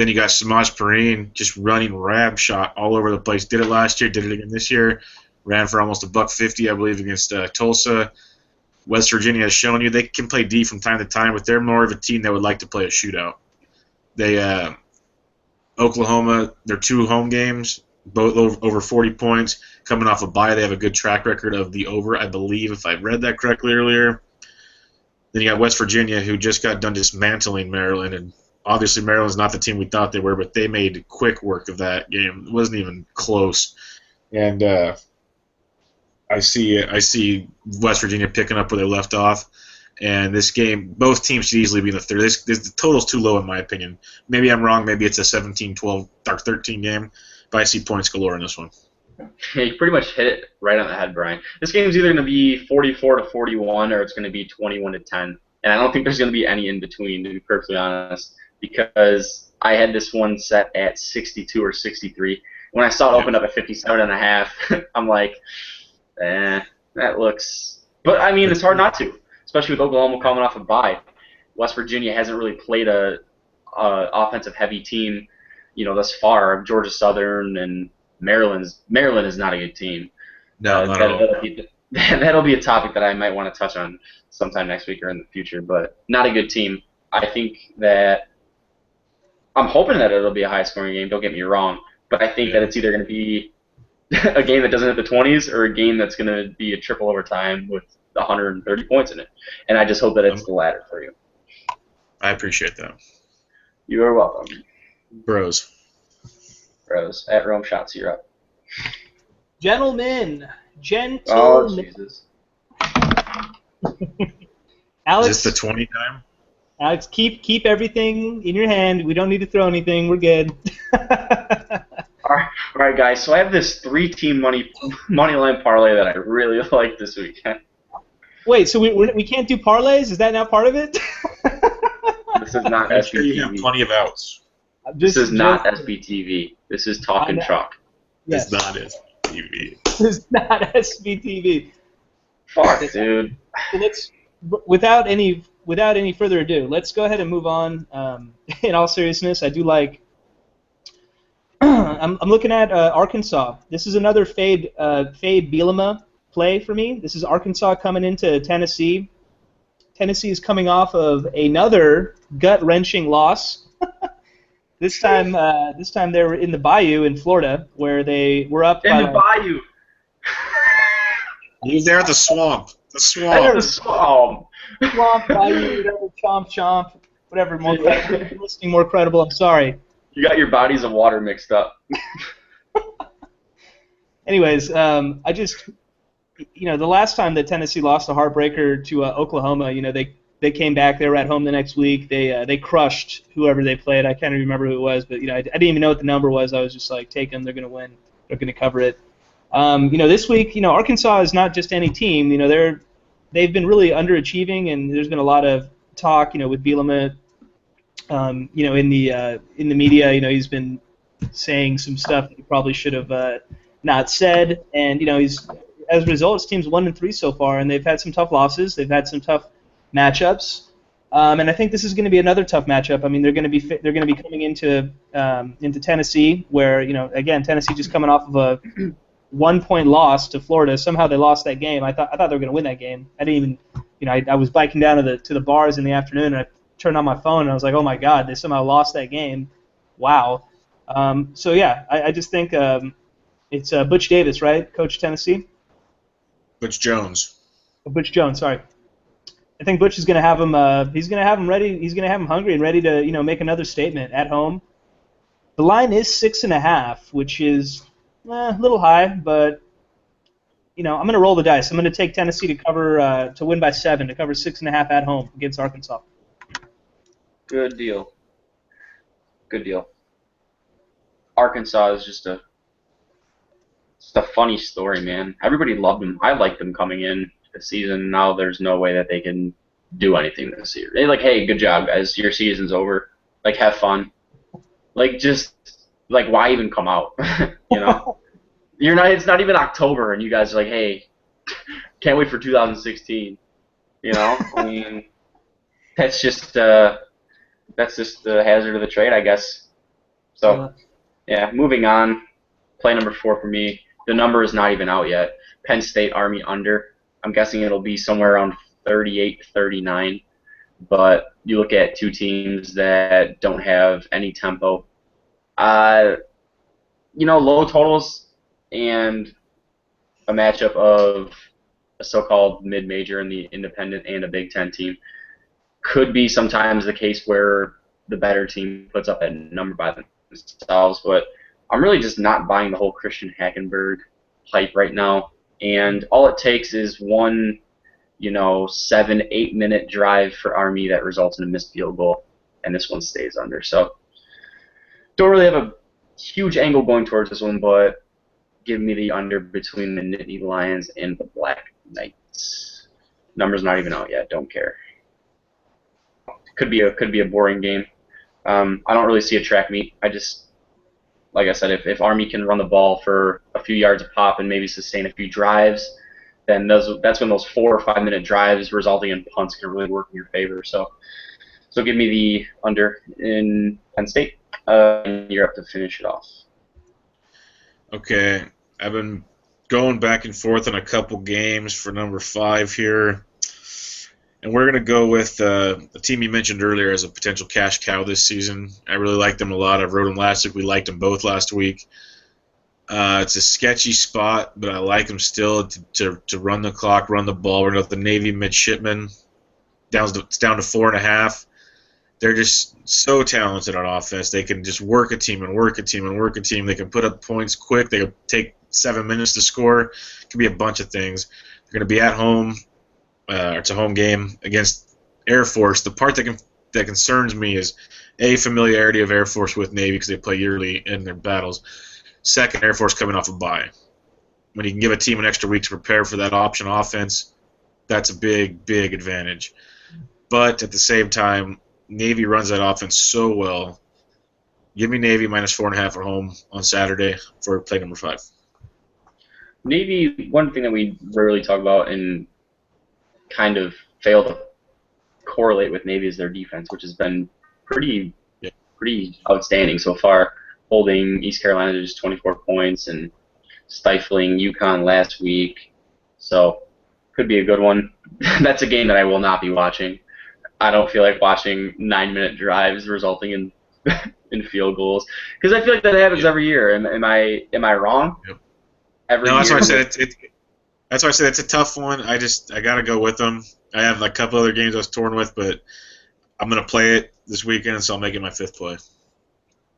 you got Samaj Perine just running rab shot all over the place. Did it last year, did it again this year. Ran for almost $150, I believe, against Tulsa. West Virginia has shown you they can play D from time to time, but they're more of a team that would like to play a shootout. Oklahoma, their 2 home games, both over 40 points. Coming off a bye, they have a good track record of the over, I believe, if I read that correctly earlier. Then you got West Virginia, who just got done dismantling Maryland, and obviously Maryland's not the team we thought they were, but they made quick work of that game. It wasn't even close. And I see West Virginia picking up where they left off. And this game, both teams should easily be in the third. The total's too low, in my opinion. Maybe I'm wrong. Maybe it's a 17-12 or 13 game, but I see points galore in this one. Yeah, you pretty much hit it right on the head, Brian. This game's either going to be 44-41 or it's going to be 21-10. And I don't think there's going to be any in between, to be perfectly honest, because I had this one set at 62 or 63. When I saw it open up at 57.5, I'm like, that looks. But I mean, it's hard not to, especially with Oklahoma coming off a bye. West Virginia hasn't really played a offensive heavy team, thus far. Georgia Southern and Maryland is not a good team. No, not at all. That'll be a topic that I might want to touch on sometime next week or in the future, but not a good team. I think that I'm hoping that it'll be a high-scoring game. Don't get me wrong, but I think that it's either going to be a game that doesn't hit the 20s or a game that's going to be a triple overtime with 130 points in it. And I just hope that it's the latter for you. I appreciate that. You are welcome. Bros. At Rome Shots, you're up. Gentlemen. Oh, Jesus. Is Alex, this the 20 time? Alex, keep everything in your hand. We don't need to throw anything. We're good. All right, guys. So I have this 3-team money line parlay that I really like this weekend. Wait, so we can't do parlays? Is that now part of it? This is not I'm sure you have SBTV. plenty of outs. This is not SBTV. This is Talkin' Chalk. Yes. It's not SBTV. This is not SBTV. Fuck, dude. So let's, without any further ado, let's go ahead and move on. In all seriousness, I do like. I'm looking at Arkansas. This is another fade Bielema play for me. This is Arkansas coming into Tennessee. Tennessee is coming off of another gut-wrenching loss. This time they were in the Bayou in Florida, where they were up. In the Bayou. He's there at the swamp. The Under the swamp. swamp. Swamp, Bayou, whatever, chomp, whatever. More credible, listening more credible. I'm sorry. You got your bodies of water mixed up. Anyways, I just, the last time that Tennessee lost a heartbreaker to Oklahoma, they came back. They were at home the next week. They crushed whoever they played. I can't even remember who it was, but I didn't even know what the number was. I was just like, take them. They're going to win. They're going to cover it. This week, Arkansas is not just any team. They've been really underachieving, and there's been a lot of talk, with Bielema. In the media, he's been saying some stuff that he probably should have not said, and he's as a result, his team's 1-3 so far, and they've had some tough losses. They've had some tough matchups, and I think this is going to be another tough matchup. I mean, they're going to be coming into Tennessee, where again, Tennessee just coming off of a 1-point loss to Florida. Somehow they lost that game. I thought they were going to win that game. I didn't even, I was biking down to the bars in the afternoon, and I turned on my phone, and I was like, oh my God, they somehow lost that game. Wow. So yeah, I just think it's Butch Davis, right? Coach Tennessee. Butch Jones. Butch Jones, sorry. I think Butch is going to have him. He's going to have him ready. He's going to have him hungry and ready to make another statement at home. The line is 6.5, which is a little high, but I'm going to roll the dice. I'm going to take Tennessee to cover to win by 7, to cover 6.5 at home against Arkansas. Good deal. Good deal. Arkansas is just a funny story, man. Everybody loved them. I liked them coming in the season. Now there's no way that they can do anything this year. They're like, hey, good job, guys. Your season's over. Like, have fun. Like, just like, why even come out? You're not. It's not even October, and you guys are like, hey, can't wait for 2016. I mean, that's just the hazard of the trade, I guess. So, yeah, moving on. Play number 4 for me. The number is not even out yet. Penn State Army under. I'm guessing it'll be somewhere around 38-39. But you look at two teams that don't have any tempo. Low totals and a matchup of a so-called mid-major in the independent and a Big Ten team could be sometimes the case where the better team puts up a number by themselves, but I'm really just not buying the whole Christian Hackenberg hype right now. And all it takes is one, 7-8 minute drive for Army that results in a missed field goal, and this one stays under. So don't really have a huge angle going towards this one, but give me the under between the Nittany Lions and the Black Knights. Number's not even out yet. Don't care. Could be a boring game. I don't really see a track meet. Like I said, if Army can run the ball for a few yards a pop and maybe sustain a few drives, then that's when those 4 or 5 minute drives resulting in punts can really work in your favor. So give me the under in Penn State, and you're up to finish it off. Okay, I've been going back and forth on a couple games for number 5 here. And we're going to go with the team you mentioned earlier as a potential cash cow this season. I really like them a lot. I wrote them last week. We liked them both last week. It's a sketchy spot, but I like them still to run the clock, run the ball. We're going to the Navy midshipmen. It's down to 4.5. They're just so talented on offense. They can just work a team and work a team and work a team. They can put up points quick. They can take 7 minutes to score. It could be a bunch of things. They're going to be at home. It's a home game against Air Force. The part that concerns me is familiarity of Air Force with Navy because they play yearly in their battles. Second, Air Force coming off a bye. When you can give a team an extra week to prepare for that option offense, that's a big, big advantage. But at the same time, Navy runs that offense so well. Give me Navy -4.5 at home on Saturday for play number 5. Navy, one thing that we rarely talk about and kind of fail to correlate with Navy is their defense, which has been pretty outstanding so far, holding East Carolina to just 24 points and stifling UConn last week. So could be a good one. That's a game that I will not be watching. I don't feel like watching 9-minute drives resulting in in field goals because I feel like that happens every year. Am I wrong? Yep. Every No, that's year. why I said that's why I said it's a tough one. I gotta go with them. I have a couple other games I was torn with, but I'm gonna play it this weekend, so I'll make it my 5th play.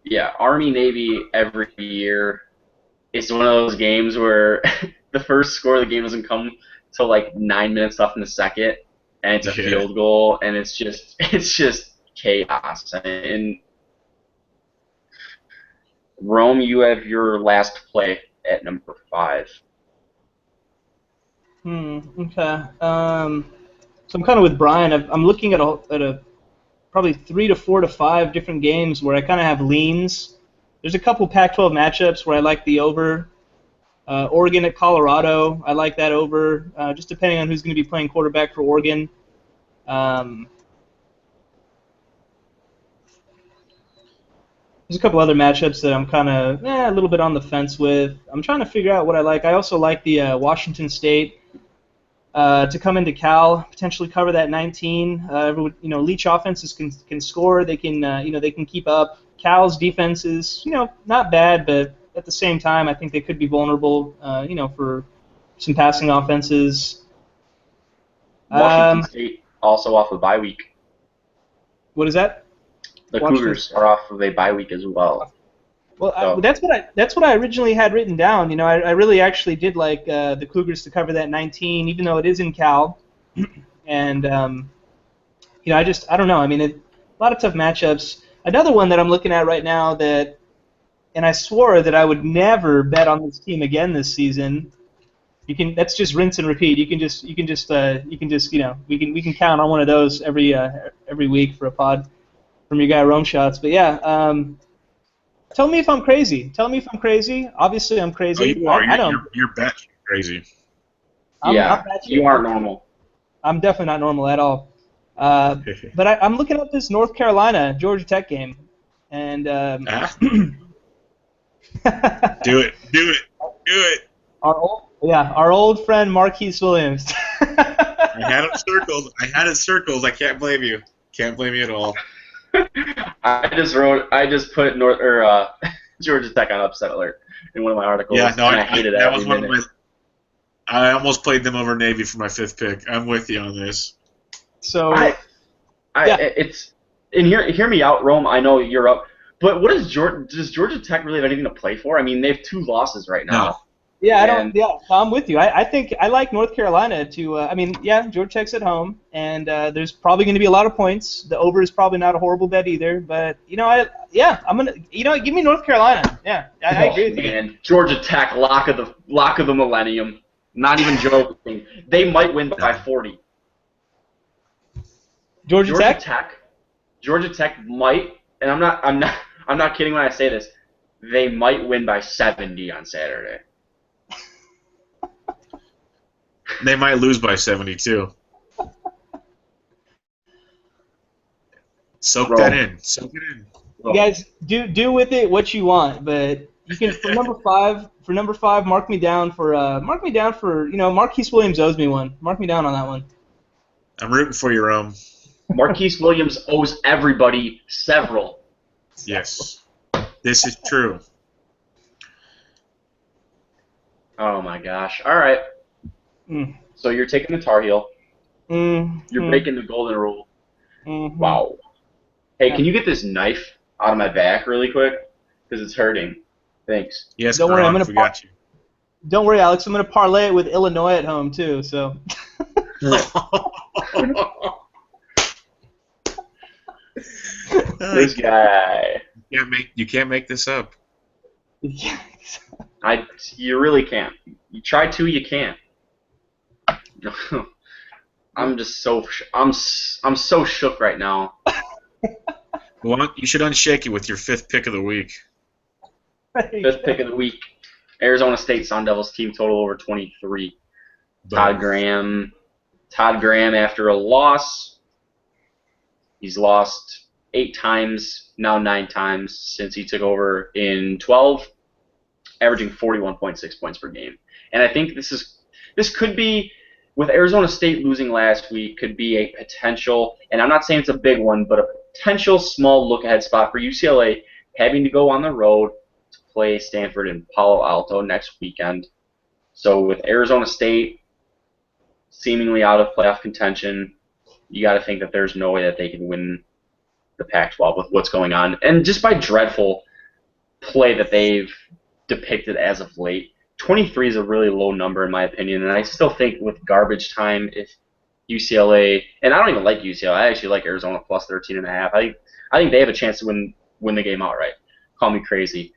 Yeah, Army Navy every year. It's one of those games where the first score of the game doesn't come till like 9 minutes left in the second, and it's a field goal, and it's just chaos. And Rome, you have your last play at number 5. Okay. So I'm kind of with Brian. I'm looking at a probably 3 to 4 to 5 different games where I kind of have leans. There's a couple Pac-12 matchups where I like the over. Oregon at Colorado, I like that over, just depending on who's going to be playing quarterback for Oregon. There's a couple other matchups that I'm kind of a little bit on the fence with. I'm trying to figure out what I like. I also like the Washington State to come into Cal, potentially cover that 19. Leach offenses can score. They can they can keep up. Cal's defense is not bad, but at the same time, I think they could be vulnerable. For some passing offenses. Washington State also off a bye week. What is that? The Cougars are off of a bye week as well. Well, so. That's what I originally had written down. I really actually did like the Cougars to cover that 19, even though it is in Cal. And I don't know. I mean, a lot of tough matchups. Another one that I'm looking at right now and I swore that I would never bet on this team again this season. That's just rinse and repeat. We can count on one of those every week for a pod from your guy Rome Shots. But yeah, tell me if I'm crazy. Obviously, I'm crazy. Oh, you are. You're batshit crazy. You aren't normal. I'm definitely not normal at all. But I'm looking at this North Carolina Georgia Tech game, and do it. Our old friend Marquise Williams. I had it circled. I can't blame you. Can't blame you at all. I just put Georgia Tech on upset alert in one of my articles. Yeah, no, I hated that was every minute. I almost played them over Navy for my 5th pick. I'm with you on this. So it's and hear me out, Rome. I know you're up, but what does Georgia Tech really have anything to play for? I mean, they have 2 losses right now. No. Yeah, I'm with you. I think I like North Carolina to. Georgia Tech's at home, and there's probably going to be a lot of points. The over is probably not a horrible bet either, but I'm gonna. Give me North Carolina. Yeah, I agree with you. Georgia Tech lock of the millennium. Not even joking. They might win by 40. Georgia Tech might, and I'm not kidding when I say this. They might win by 70 on Saturday. They might lose by 72. Soak that in. Soak it in. You guys do with it what you want, but you can for number 5. Mark me down for Marquise Williams owes me one. Mark me down on that one. I'm rooting for you, Rome. Marquise Williams owes everybody several. Yes, this is true. Oh my gosh! All right. So you're taking the Tar Heel. You're breaking the golden rule. Wow. Hey, can you get this knife out of my back really quick? Because it's hurting. Thanks. Yes, don't worry. We got you. Don't worry, Alex. I'm going to parlay it with Illinois at home too. So. This guy. You can't make this up. Yeah. You really can't. You try to, you can't. I'm just I'm so shook right now. Well, you should unshake it with your 5th pick of the week. Fifth pick of the week. Arizona State Sun Devils team total over 23. But Todd Graham after a loss. He's lost 8 times, now 9 times since he took over in 12, averaging 41.6 points per game. And I think this could be, with Arizona State losing last week, could be a potential, and I'm not saying it's a big one, but a potential small look-ahead spot for UCLA having to go on the road to play Stanford and Palo Alto next weekend. So with Arizona State seemingly out of playoff contention, you got to think that there's no way that they can win the Pac-12 with what's going on. And just by dreadful play that they've depicted as of late, 23 is a really low number in my opinion. And I still think with garbage time, if UCLA, and I don't even like UCLA, I actually like Arizona plus 13.5. I think they have a chance to win the game outright. Call me crazy.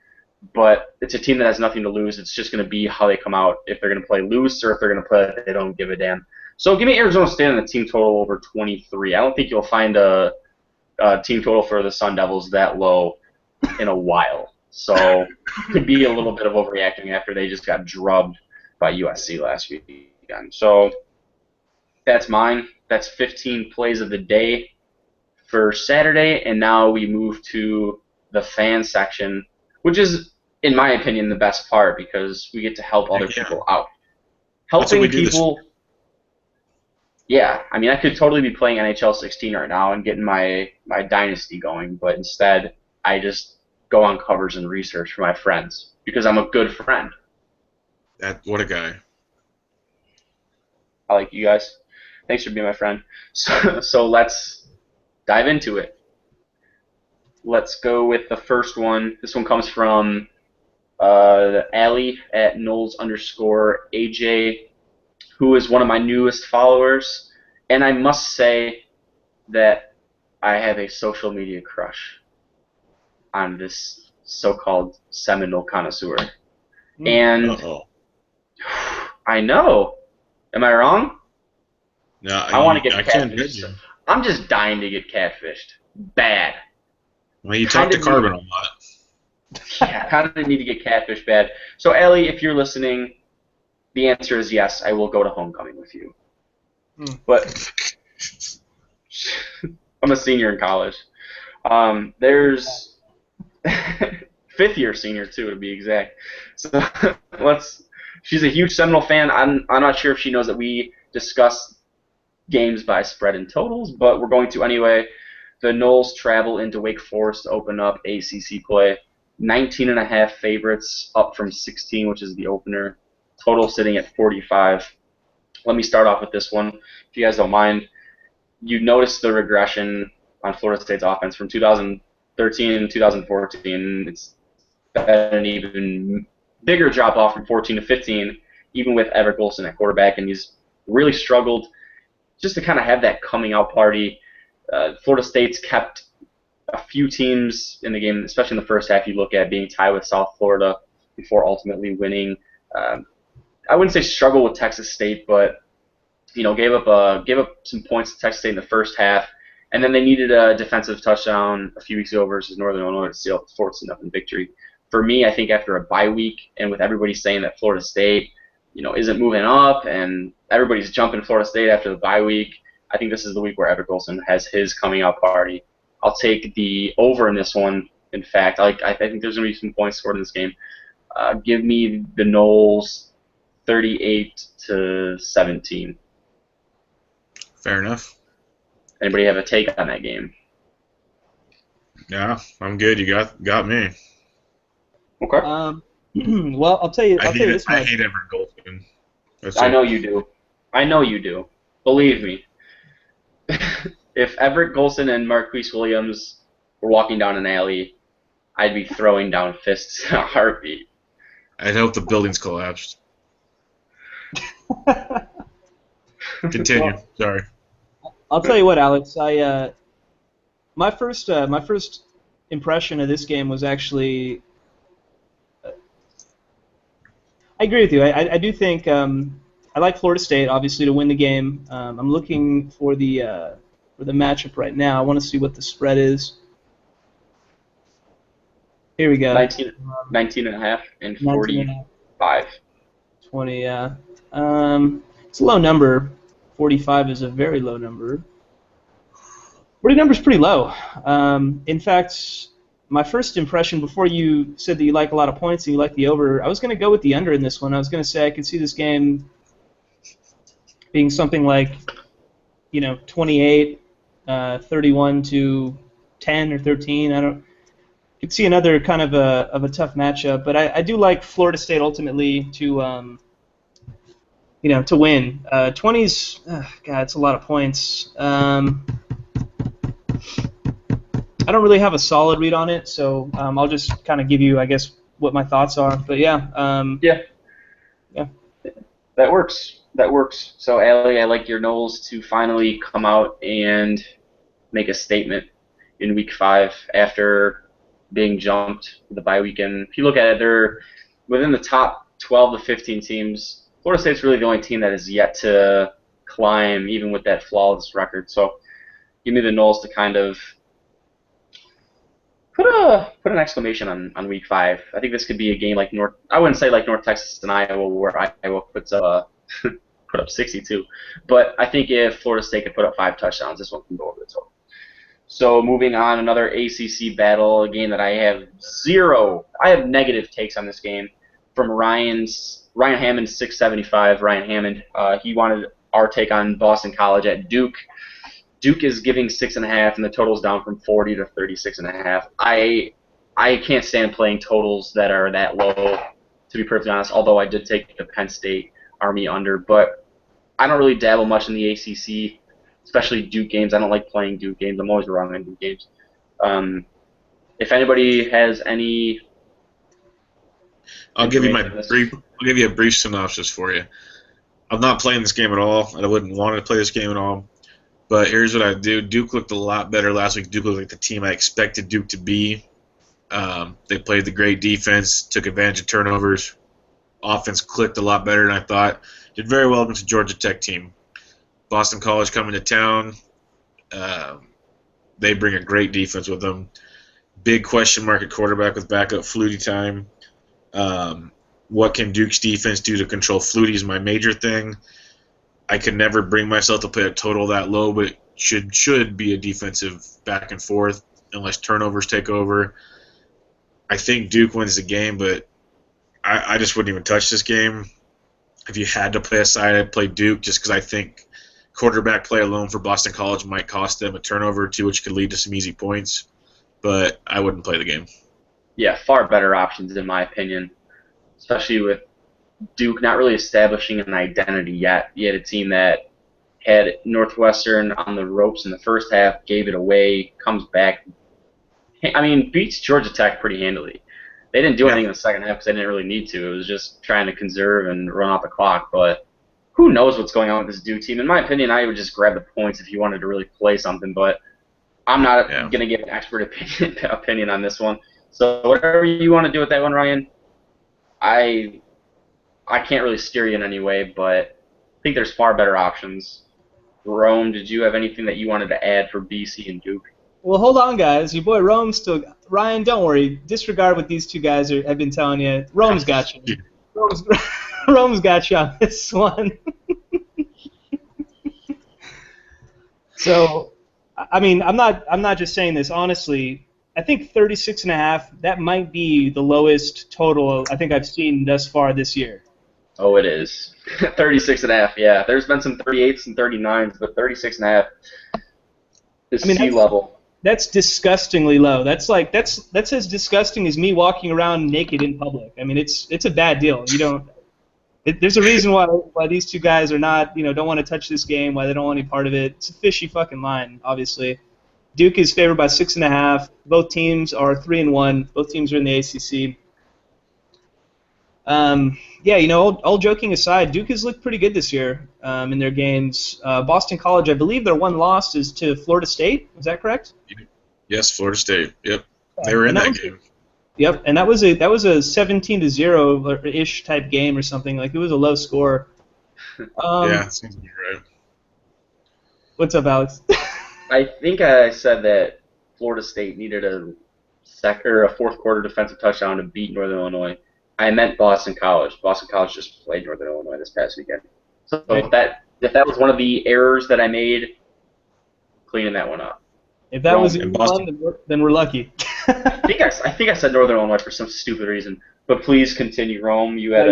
But it's a team that has nothing to lose. It's just going to be how they come out, if they're going to play loose or if they're going to play like they don't give a damn. So give me Arizona State on the team total over 23. I don't think you'll find a team total for the Sun Devils that low in a while. So could be a little bit of overreacting after they just got drubbed by USC last weekend. So that's mine. That's 15 plays of the day for Saturday. And now we move to the fan section, which is, in my opinion, the best part because we get to help other people out. Helping people. Yeah, I mean, I could totally be playing NHL 16 right now and getting my dynasty going, but instead, I just go on covers and research for my friends because I'm a good friend. What a guy. I like you guys. Thanks for being my friend. So let's dive into it. Let's go with the first one. This one comes from Allie at Knowles_AJ, who is one of my newest followers. And I must say that I have a social media crush on this so-called Seminole connoisseur. And I know. Am I wrong? No, I want to get I can't catfished. judge you. I'm just dying to get catfished. Bad. Well, you talk to Carbon a lot. Yeah, kind of need to get catfished bad. So, Ellie, if you're listening, the answer is yes. I will go to homecoming with you. But I'm a senior in college. There's 5th-year senior too, to be exact. So She's a huge Seminole fan. I'm not sure if she knows that we discuss games by spread and totals, but we're going to anyway. The Noles travel into Wake Forest to open up ACC play. 19.5 favorites, up from 16, which is the opener. Total sitting at 45. Let me start off with this one, if you guys don't mind. You notice the regression on Florida State's offense from 2013 and 2014. It's been an even bigger drop off from 14 to 15, even with Everett Golson at quarterback, and he's really struggled just to kind of have that coming out party. Florida State's kept a few teams in the game, especially in the first half, you look at being tied with South Florida before ultimately winning. I wouldn't say struggle with Texas State, but gave up some points to Texas State in the first half, and then they needed a defensive touchdown a few weeks ago versus Northern Illinois to seal the 14-0 victory. For me, I think after a bye week, and with everybody saying that Florida State, isn't moving up, and everybody's jumping Florida State after the bye week, I think this is the week where Everett Golson has his coming out party. I'll take the over in this one. In fact, I think there's going to be some points scored in this game. Give me the Noles 38-17. Fair enough. Anybody have a take on that game? Yeah, I'm good. You got me. Okay. Well, I'll tell you this much. I hate Everett Golson. I know you do. I know you do. Believe me. If Everett Golson and Marquise Williams were walking down an alley, I'd be throwing down fists in a heartbeat. I'd hope the buildings collapsed. Continue. Well, Sorry. I'll tell you what, Alex. I my first impression of this game was actually. I agree with you. I do think I like Florida State obviously to win the game. I'm looking for the matchup right now. I want to see what the spread is. Here we go. 19 and a half and 19 and a half. 45. 20. Yeah. It's a low number. 45 is a very low number. 40 number's pretty low. In fact, my first impression before you said that you like a lot of points and you like the over, I was going to go with the under in this one. I was going to say I could see this game being something like, 28, 31 to 10 or 13. I could see another kind of a tough matchup, but I do like Florida State ultimately to to win. 20's, God, it's a lot of points. I don't really have a solid read on it, so I'll just kind of give you, I guess, what my thoughts are. But yeah. Yeah. That works. So, Allie, I like your Knowles to finally come out and make a statement in Week 5 after being jumped the bye weekend. If you look at it, they're within the top 12 to 15 teams. Florida State's really the only team that has yet to climb, even with that flawless record. So, give me the Knowles to kind of put an exclamation on Week 5. I think this could be a game like I wouldn't say like North Texas and Iowa, where Iowa puts up put up 62, but I think if Florida State could put up 5 touchdowns, this one can go over the total. So moving on, another ACC battle, a game that I have negative takes on this game from Ryan Hammond 675. Ryan Hammond, he wanted our take on Boston College at Duke. Duke is giving 6.5, and the total's down from 40 to 36.5. I can't stand playing totals that are that low, to be perfectly honest, although I did take the Penn State Army under. But I don't really dabble much in the ACC, especially Duke games. I don't like playing Duke games. I'm always wrong on Duke games. If anybody has any... I'll give you a brief synopsis for you. I'm not playing this game at all. I wouldn't want to play this game at all. But here's what I do. Duke looked a lot better last week. Duke looked like the team I expected Duke to be. They played the great defense, took advantage of turnovers. Offense clicked a lot better than I thought. Did very well against the Georgia Tech team. Boston College coming to town. They bring a great defense with them. Big question mark at quarterback with backup Flutie time. What can Duke's defense do to control Flutie is my major thing. I could never bring myself to play a total that low, but it should be a defensive back and forth unless turnovers take over. I think Duke wins the game, but I just wouldn't even touch this game. If you had to play a side, I'd play Duke just because I think quarterback play alone for Boston College might cost them a turnover or two, which could lead to some easy points. But I wouldn't play the game. Yeah, far better options in my opinion, especially with Duke not really establishing an identity yet. You had a team that had Northwestern on the ropes in the first half, gave it away, comes back. Beats Georgia Tech pretty handily. They didn't do anything in the second half because they didn't really need to. It was just trying to conserve and run out the clock. But who knows what's going on with this Duke team? In my opinion, I would just grab the points if you wanted to really play something. But I'm not going to give an expert opinion on this one. So whatever you want to do with that one, Ryan, I can't really steer you in any way, but I think there's far better options. Rome, did you have anything that you wanted to add for BC and Duke? Well, hold on, guys. Your boy Rome's still... Ryan, don't worry. Disregard what these two guys have been telling you. Rome's got you. Rome's got you on this one. So, I'm not just saying this. Honestly, I think 36.5, that might be the lowest total I think I've seen thus far this year. Oh, it is. 36.5, yeah. There's been some 38s and 39s, but 36.5 is sea level. That's disgustingly low. That's as disgusting as me walking around naked in public. It's a bad deal. There's a reason why these two guys are not, don't want to touch this game, why they don't want any part of it. It's a fishy fucking line, obviously. Duke is favored by 6.5. Both teams are 3-1. Both teams are in the ACC. All joking aside, Duke has looked pretty good this year in their games. Boston College, I believe their one loss is to Florida State. Is that correct? Yes, Florida State. Yep, they were in And that that was game. Yep, and that was a 17-0 ish type game or something. Like it was a low score. Yeah, seems to be right. What's up, Alex? I think I said that Florida State needed a fourth quarter defensive touchdown to beat Northern Illinois. I meant Boston College. Boston College just played Northern Illinois this past weekend. So Right. if that was one of the errors that I made, cleaning that one up. If that Wrong. was And your Boston. one, then we're lucky. I think I said Northern Illinois for some stupid reason. But please continue, Rome. You had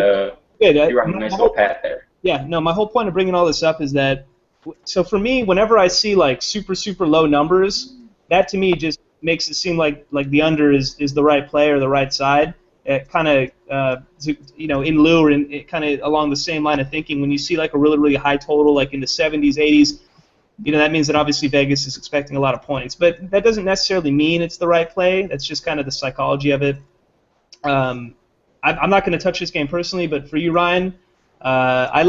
Good. you were on a nice little path there. Yeah, no, my whole point of bringing all this up is that, so for me, whenever I see like super low numbers, that to me just makes it seem like the under is the right play or the right side. It kind of, in lieu or kind of along the same line of thinking, when you see like a really high total, like in the 70s, 80s, that means that obviously Vegas is expecting a lot of points. But that doesn't necessarily mean it's the right play. That's just kind of the psychology of it. I'm not going to touch this game personally, but for you, Ryan, I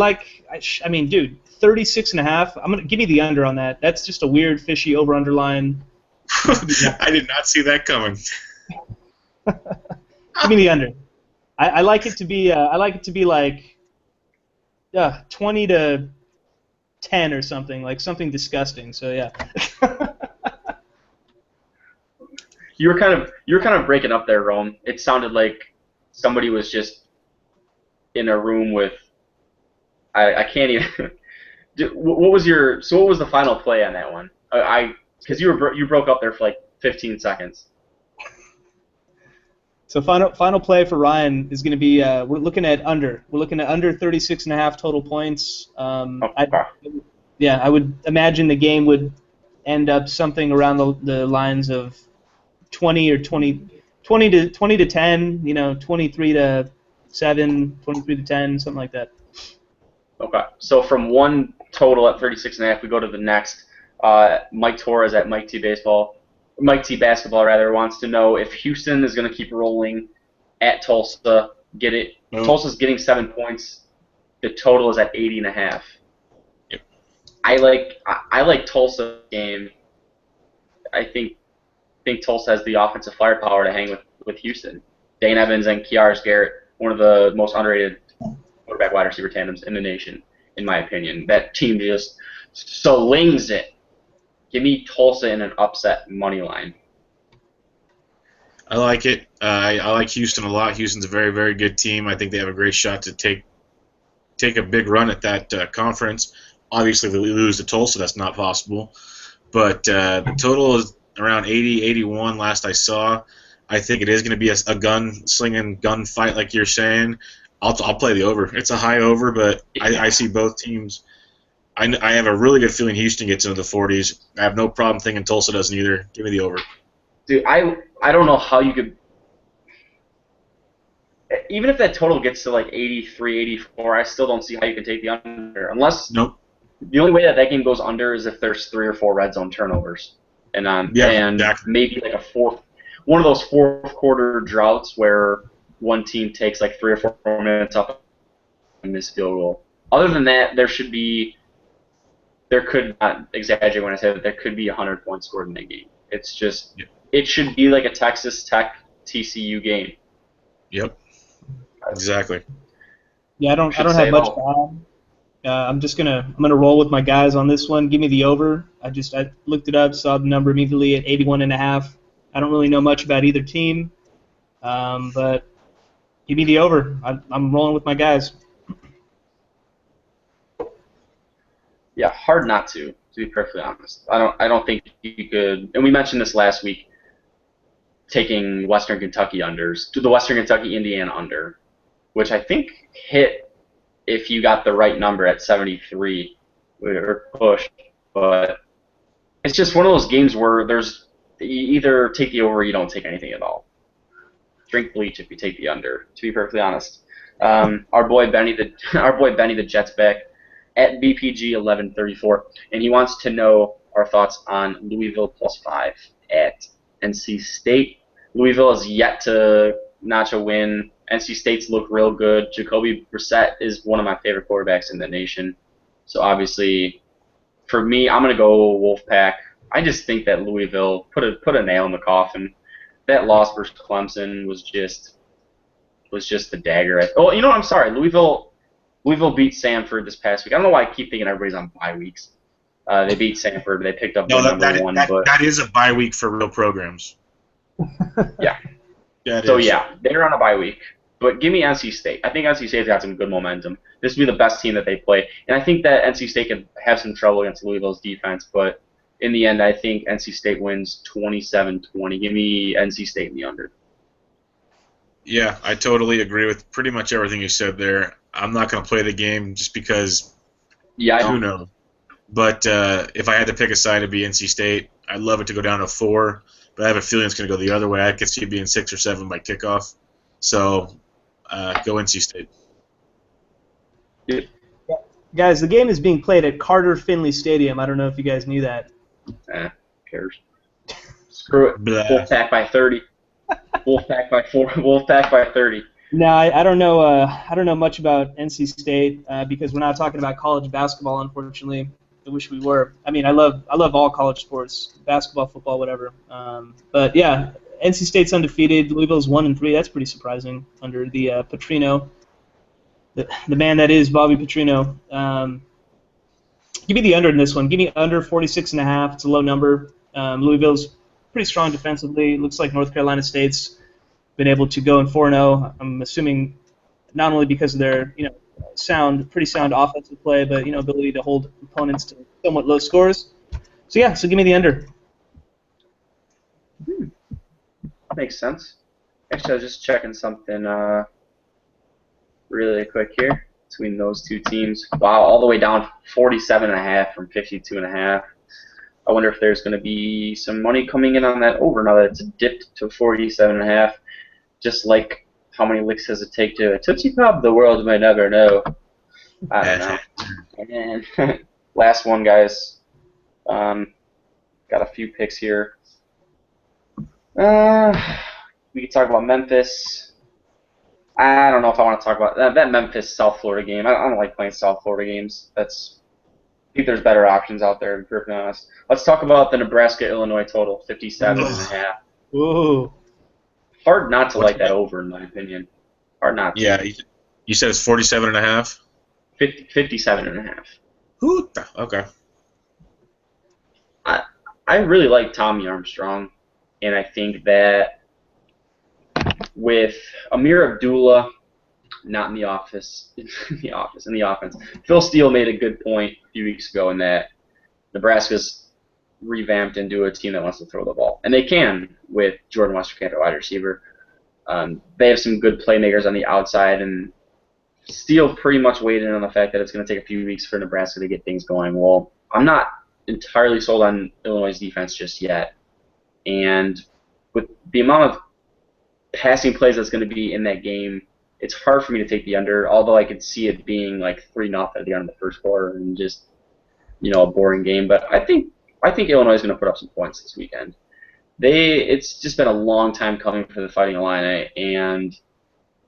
mean, dude, 36.5. I'm gonna give me the under on that. That's just a weird, fishy over/under line. I did not see that coming. Give me the under. I like it to be. I like it to be like 20 to 10 or something, like something disgusting. So yeah. You were kind of breaking up there, Rome. It sounded like somebody was just in a room with. I can't even. What was the final play on that one? Because you broke up there for like 15 seconds. So final play for Ryan is going to be we're looking at under. We're looking at under 36.5 total points. I would imagine the game would end up something around the lines of 20 to 10, 23 to 7, 23 to 10, something like that. Okay. So from one total at 36.5, we go to the next. Mike Torres at Mike T Basketball rather wants to know if Houston is going to keep rolling at Tulsa. Get it? No. Tulsa's getting 7 points. The total is at 80.5. Yep. I like Tulsa game. I think Tulsa has the offensive firepower to hang with Houston. Dane Evans and Kiaris Garrett, one of the most underrated quarterback wide receiver tandems in the nation, in my opinion. That team just slings it. Give me Tulsa in an upset money line. I like it. I like Houston a lot. Houston's a very, very good team. I think they have a great shot to take a big run at that conference. Obviously, if they lose to Tulsa, that's not possible. But the total is around 80, 81 last I saw. I think it is going to be a gun-slinging gunfight like you're saying. I'll play the over. It's a high over, but I see both teams. I have a really good feeling Houston gets into the 40s. I have no problem thinking Tulsa doesn't either. Give me the over. Dude, I don't know how you could. Even if that total gets to like 83, 84, I still don't see how you can take the under. Unless. Nope. The only way that game goes under is if there's 3 or 4 red zone turnovers. And Exactly. Maybe like one of those fourth quarter droughts where one team takes like 3 or 4 minutes up and miss field goal. Other than that, there could not exaggerate when I say that there could be 100 points scored in that game. It's just It should be like a Texas Tech TCU game. Yep. Exactly. Yeah, I don't have much to add. I'm gonna roll with my guys on this one. Give me the over. I looked it up, saw the number immediately at 81.5. I don't really know much about either team, but give me the over. I'm rolling with my guys. Yeah, hard not to be perfectly honest. I don't think you could. And we mentioned this last week. Taking Western Kentucky unders to the Western Kentucky Indiana under, which I think hit if you got the right number at 73 or push, but it's just one of those games where you either take the over or you don't take anything at all. Drink bleach if you take the under, to be perfectly honest. Our boy Benny the Jets back at BPG 1134, and he wants to know our thoughts on Louisville +5 at NC State. Louisville has yet to notch a win. NC State's look real good. Jacoby Brissett is one of my favorite quarterbacks in the nation. So obviously, for me, I'm going to go Wolfpack. I just think that Louisville put a nail in the coffin. That loss versus Clemson was just the dagger. Oh, you know what? I'm sorry. Louisville beat Samford this past week. I don't know why I keep thinking everybody's on bye weeks. They beat Samford. They picked up No, win number one. But that is a bye week for real programs. yeah. That So is. yeah, they're on a bye week. But give me NC State. I think NC State's got some good momentum. This will be the best team that they play. And I think that NC State could have some trouble against Louisville's defense. But in the end, I think NC State wins 27-20. Give me NC State in the under. Yeah, I totally agree with pretty much everything you said there. I'm not going to play the game just because who knows. But if I had to pick a side, it'd be NC State. I'd love it to go down to 4, but I have a feeling it's going to go the other way. I could see it being 6 or 7 by kickoff. So go NC State. Yeah. Guys, the game is being played at Carter Finley Stadium. I don't know if you guys knew that. Who cares? Screw it. Blah. Wolfpack by 30. Wolfpack by 4. Wolfpack by 30. No, I don't know. I don't know much about NC State because we're not talking about college basketball, unfortunately. I wish we were. I mean, I love all college sports, basketball, football, whatever. But yeah, NC State's undefeated. Louisville's 1-3. That's pretty surprising under the Petrino, the man that is Bobby Petrino. Give me the under in this one. Give me under 46.5. It's a low number. Louisville's pretty strong defensively. It looks like North Carolina State's been able to go in 4-0. I'm assuming not only because of their pretty sound offensive play, but ability to hold opponents to somewhat low scores. So yeah, give me the under. Makes sense. Actually, I was just checking something really quick here between those two teams. Wow, all the way down 47.5 from 52.5. I wonder if there's going to be some money coming in on that over now that it's dipped to 47.5. Just like how many licks does it take to a Tootsie Pop? The world may never know. I don't know. And last one, guys. Got a few picks here. We could talk about Memphis. I don't know if I want to talk about that Memphis South Florida game. I don't like playing South Florida games. I think there's better options out there, to be perfectly honest. Let's talk about the Nebraska-Illinois total, 57.5. Ooh. Hard not to like that over, in my opinion. Hard not to. Yeah, you said it's 47.5? 57.5. Okay. I really like Tommy Armstrong, and I think that with Amir Abdullah not in the offense, Phil Steele made a good point a few weeks ago in that Nebraska's revamped into a team that wants to throw the ball, and they can with Jordan Westerkamp at wide receiver. They have some good playmakers on the outside, and Steele pretty much weighed in on the fact that it's going to take a few weeks for Nebraska to get things going. Well, I'm not entirely sold on Illinois' defense just yet, and with the amount of passing plays that's going to be in that game, it's hard for me to take the under, although I could see it being like 3-0 at the end of the first quarter and just, a boring game. But I think Illinois is going to put up some points this weekend. It's just been a long time coming for the Fighting Illini, and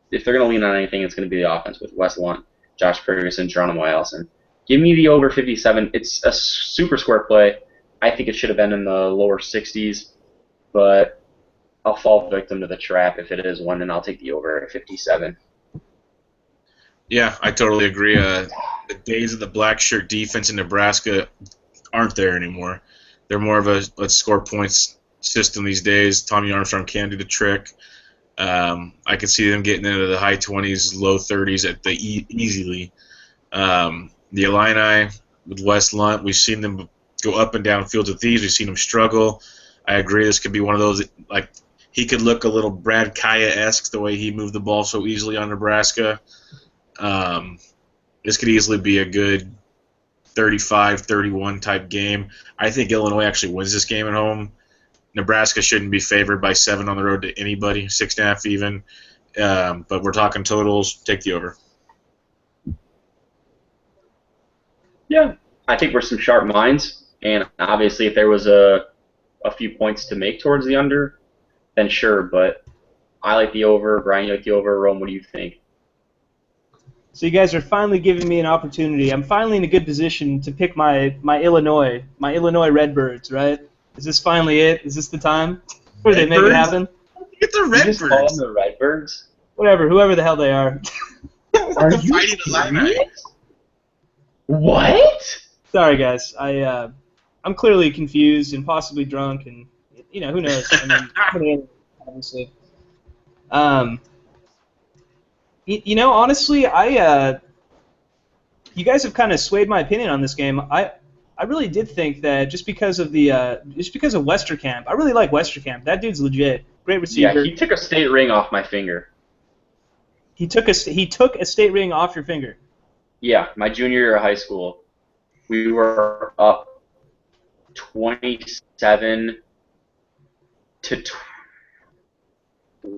if they're going to lean on anything, it's going to be the offense with Wes Lunt, Josh Ferguson, Geronimo Allison. Give me the over 57. It's a super square play. I think it should have been in the lower 60s, but I'll fall victim to the trap if it is one, and I'll take the over at 57. Yeah, I totally agree. The days of the black shirt defense in Nebraska aren't there anymore. They're more of a let's score points system these days. Tommy Armstrong can do the trick. I could see them getting into the high 20s, low 30s at the easily. The Illini with Wes Lunt, we've seen them go up and down fields with these. We've seen them struggle. I agree. This could be one of those, like, he could look a little Brad Kaya-esque the way he moved the ball so easily on Nebraska. This could easily be a good 35-31 type game. I think Illinois actually wins this game at home. Nebraska shouldn't be favored by 7 on the road to anybody, 6.5 even. But we're talking totals. Take the over. Yeah, I think we're some sharp minds, and obviously if there was a few points to make towards the under, then sure, but I like the over. Brian, you like the over. Rome, what do you think? So you guys are finally giving me an opportunity. I'm finally in a good position to pick my Illinois Redbirds, right? Is this finally it? Is this the time where they make it Redbirds? happen? Get the You just call them Redbirds. the Redbirds? Whatever, whoever the hell they are. Are The you Fighting Illini. serious? What? Sorry, guys. I'm clearly confused and possibly drunk, and who knows? I mean, obviously. Um, honestly, you guys have kind of swayed my opinion on this game. I really did think that just because of Westerkamp, I really like Westerkamp. That dude's legit, great Yeah, receiver. he took a state ring off my finger. He took a state ring off your finger. Yeah, my junior year of high school, we were up 27 to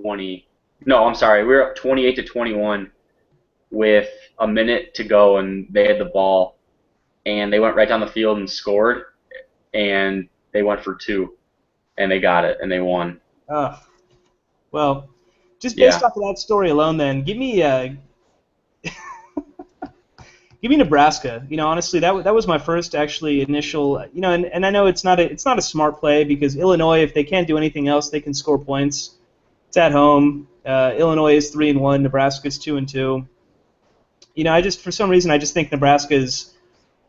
20. No, I'm sorry, we were up 28 to 21 with a minute to go, and they had the ball, and they went right down the field and scored, and they went for two, and they got it, and they won. Well, just based Yeah. off of that story alone, then give me give me Nebraska. Honestly, that was my first actually initial. And I know it's not a smart play because Illinois, if they can't do anything else, they can score points. It's at home. Illinois is 3-1. Nebraska is 2-2. For some reason I just think I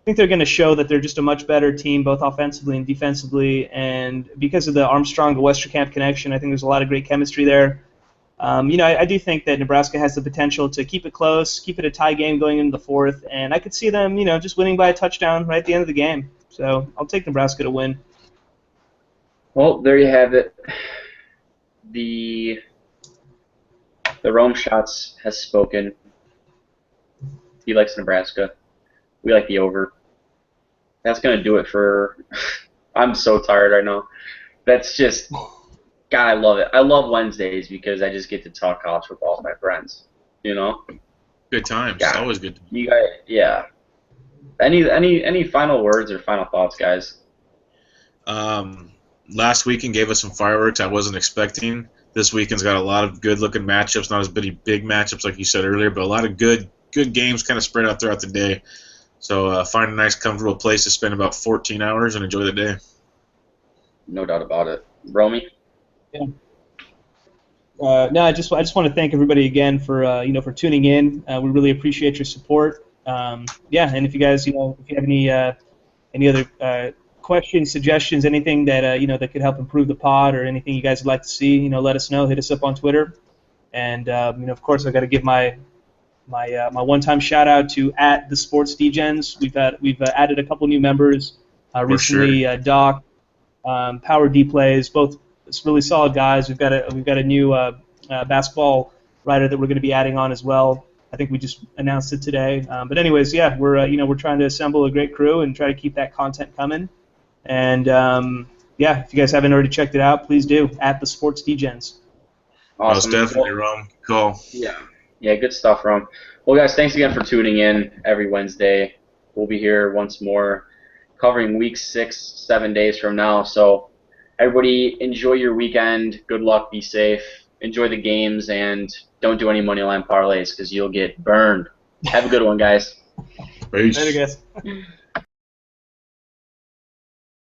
think they're going to show that they're just a much better team, both offensively and defensively. And because of the Armstrong to Westerkamp connection, I think there's a lot of great chemistry there. I do think that Nebraska has the potential to keep it close, keep it a tie game going into the fourth, and I could see them, just winning by a touchdown right at the end of the game. So I'll take Nebraska to win. Well, there you have it. The Rome Shots has spoken. He likes Nebraska. We like the over. That's going to do it for... I'm so tired right now. That's just... God, I love it. I love Wednesdays because I just get to talk college football with my friends. Good times. Yeah. Always good. You guys, yeah. Any final words or final thoughts, guys? Last weekend gave us some fireworks I wasn't expecting. This weekend's got a lot of good-looking matchups, not as big matchups like you said earlier, but a lot of good games kind of spread out throughout the day. So find a nice, comfortable place to spend about 14 hours and enjoy the day. No doubt about it. Romy? Yeah. No, I just want to thank everybody again for tuning in. We really appreciate your support. And if you guys if you have any other questions, suggestions, anything that that could help improve the pod or anything you guys would like to see, let us know. Hit us up on Twitter. And of course, I got to give my one-time shout out to @thesportsdgens. We've added a couple new members recently. Sure. Doc, Power D plays, both really solid guys. We've got a new basketball writer that we're going to be adding on as well. I think we just announced it today. But anyways, yeah, we're trying to assemble a great crew and try to keep that content coming. And if you guys haven't already checked it out, please do @thesportsdgens. Awesome. Most definitely, Rome. Cool. Yeah, good stuff, Rom. Well, guys, thanks again for tuning in every Wednesday. We'll be here once more covering week 6, 7 days from now. So everybody enjoy your weekend. Good luck. Be safe. Enjoy the games, and don't do any money line parlays because you'll get burned. Have a good one, guys. Peace. Later, guys.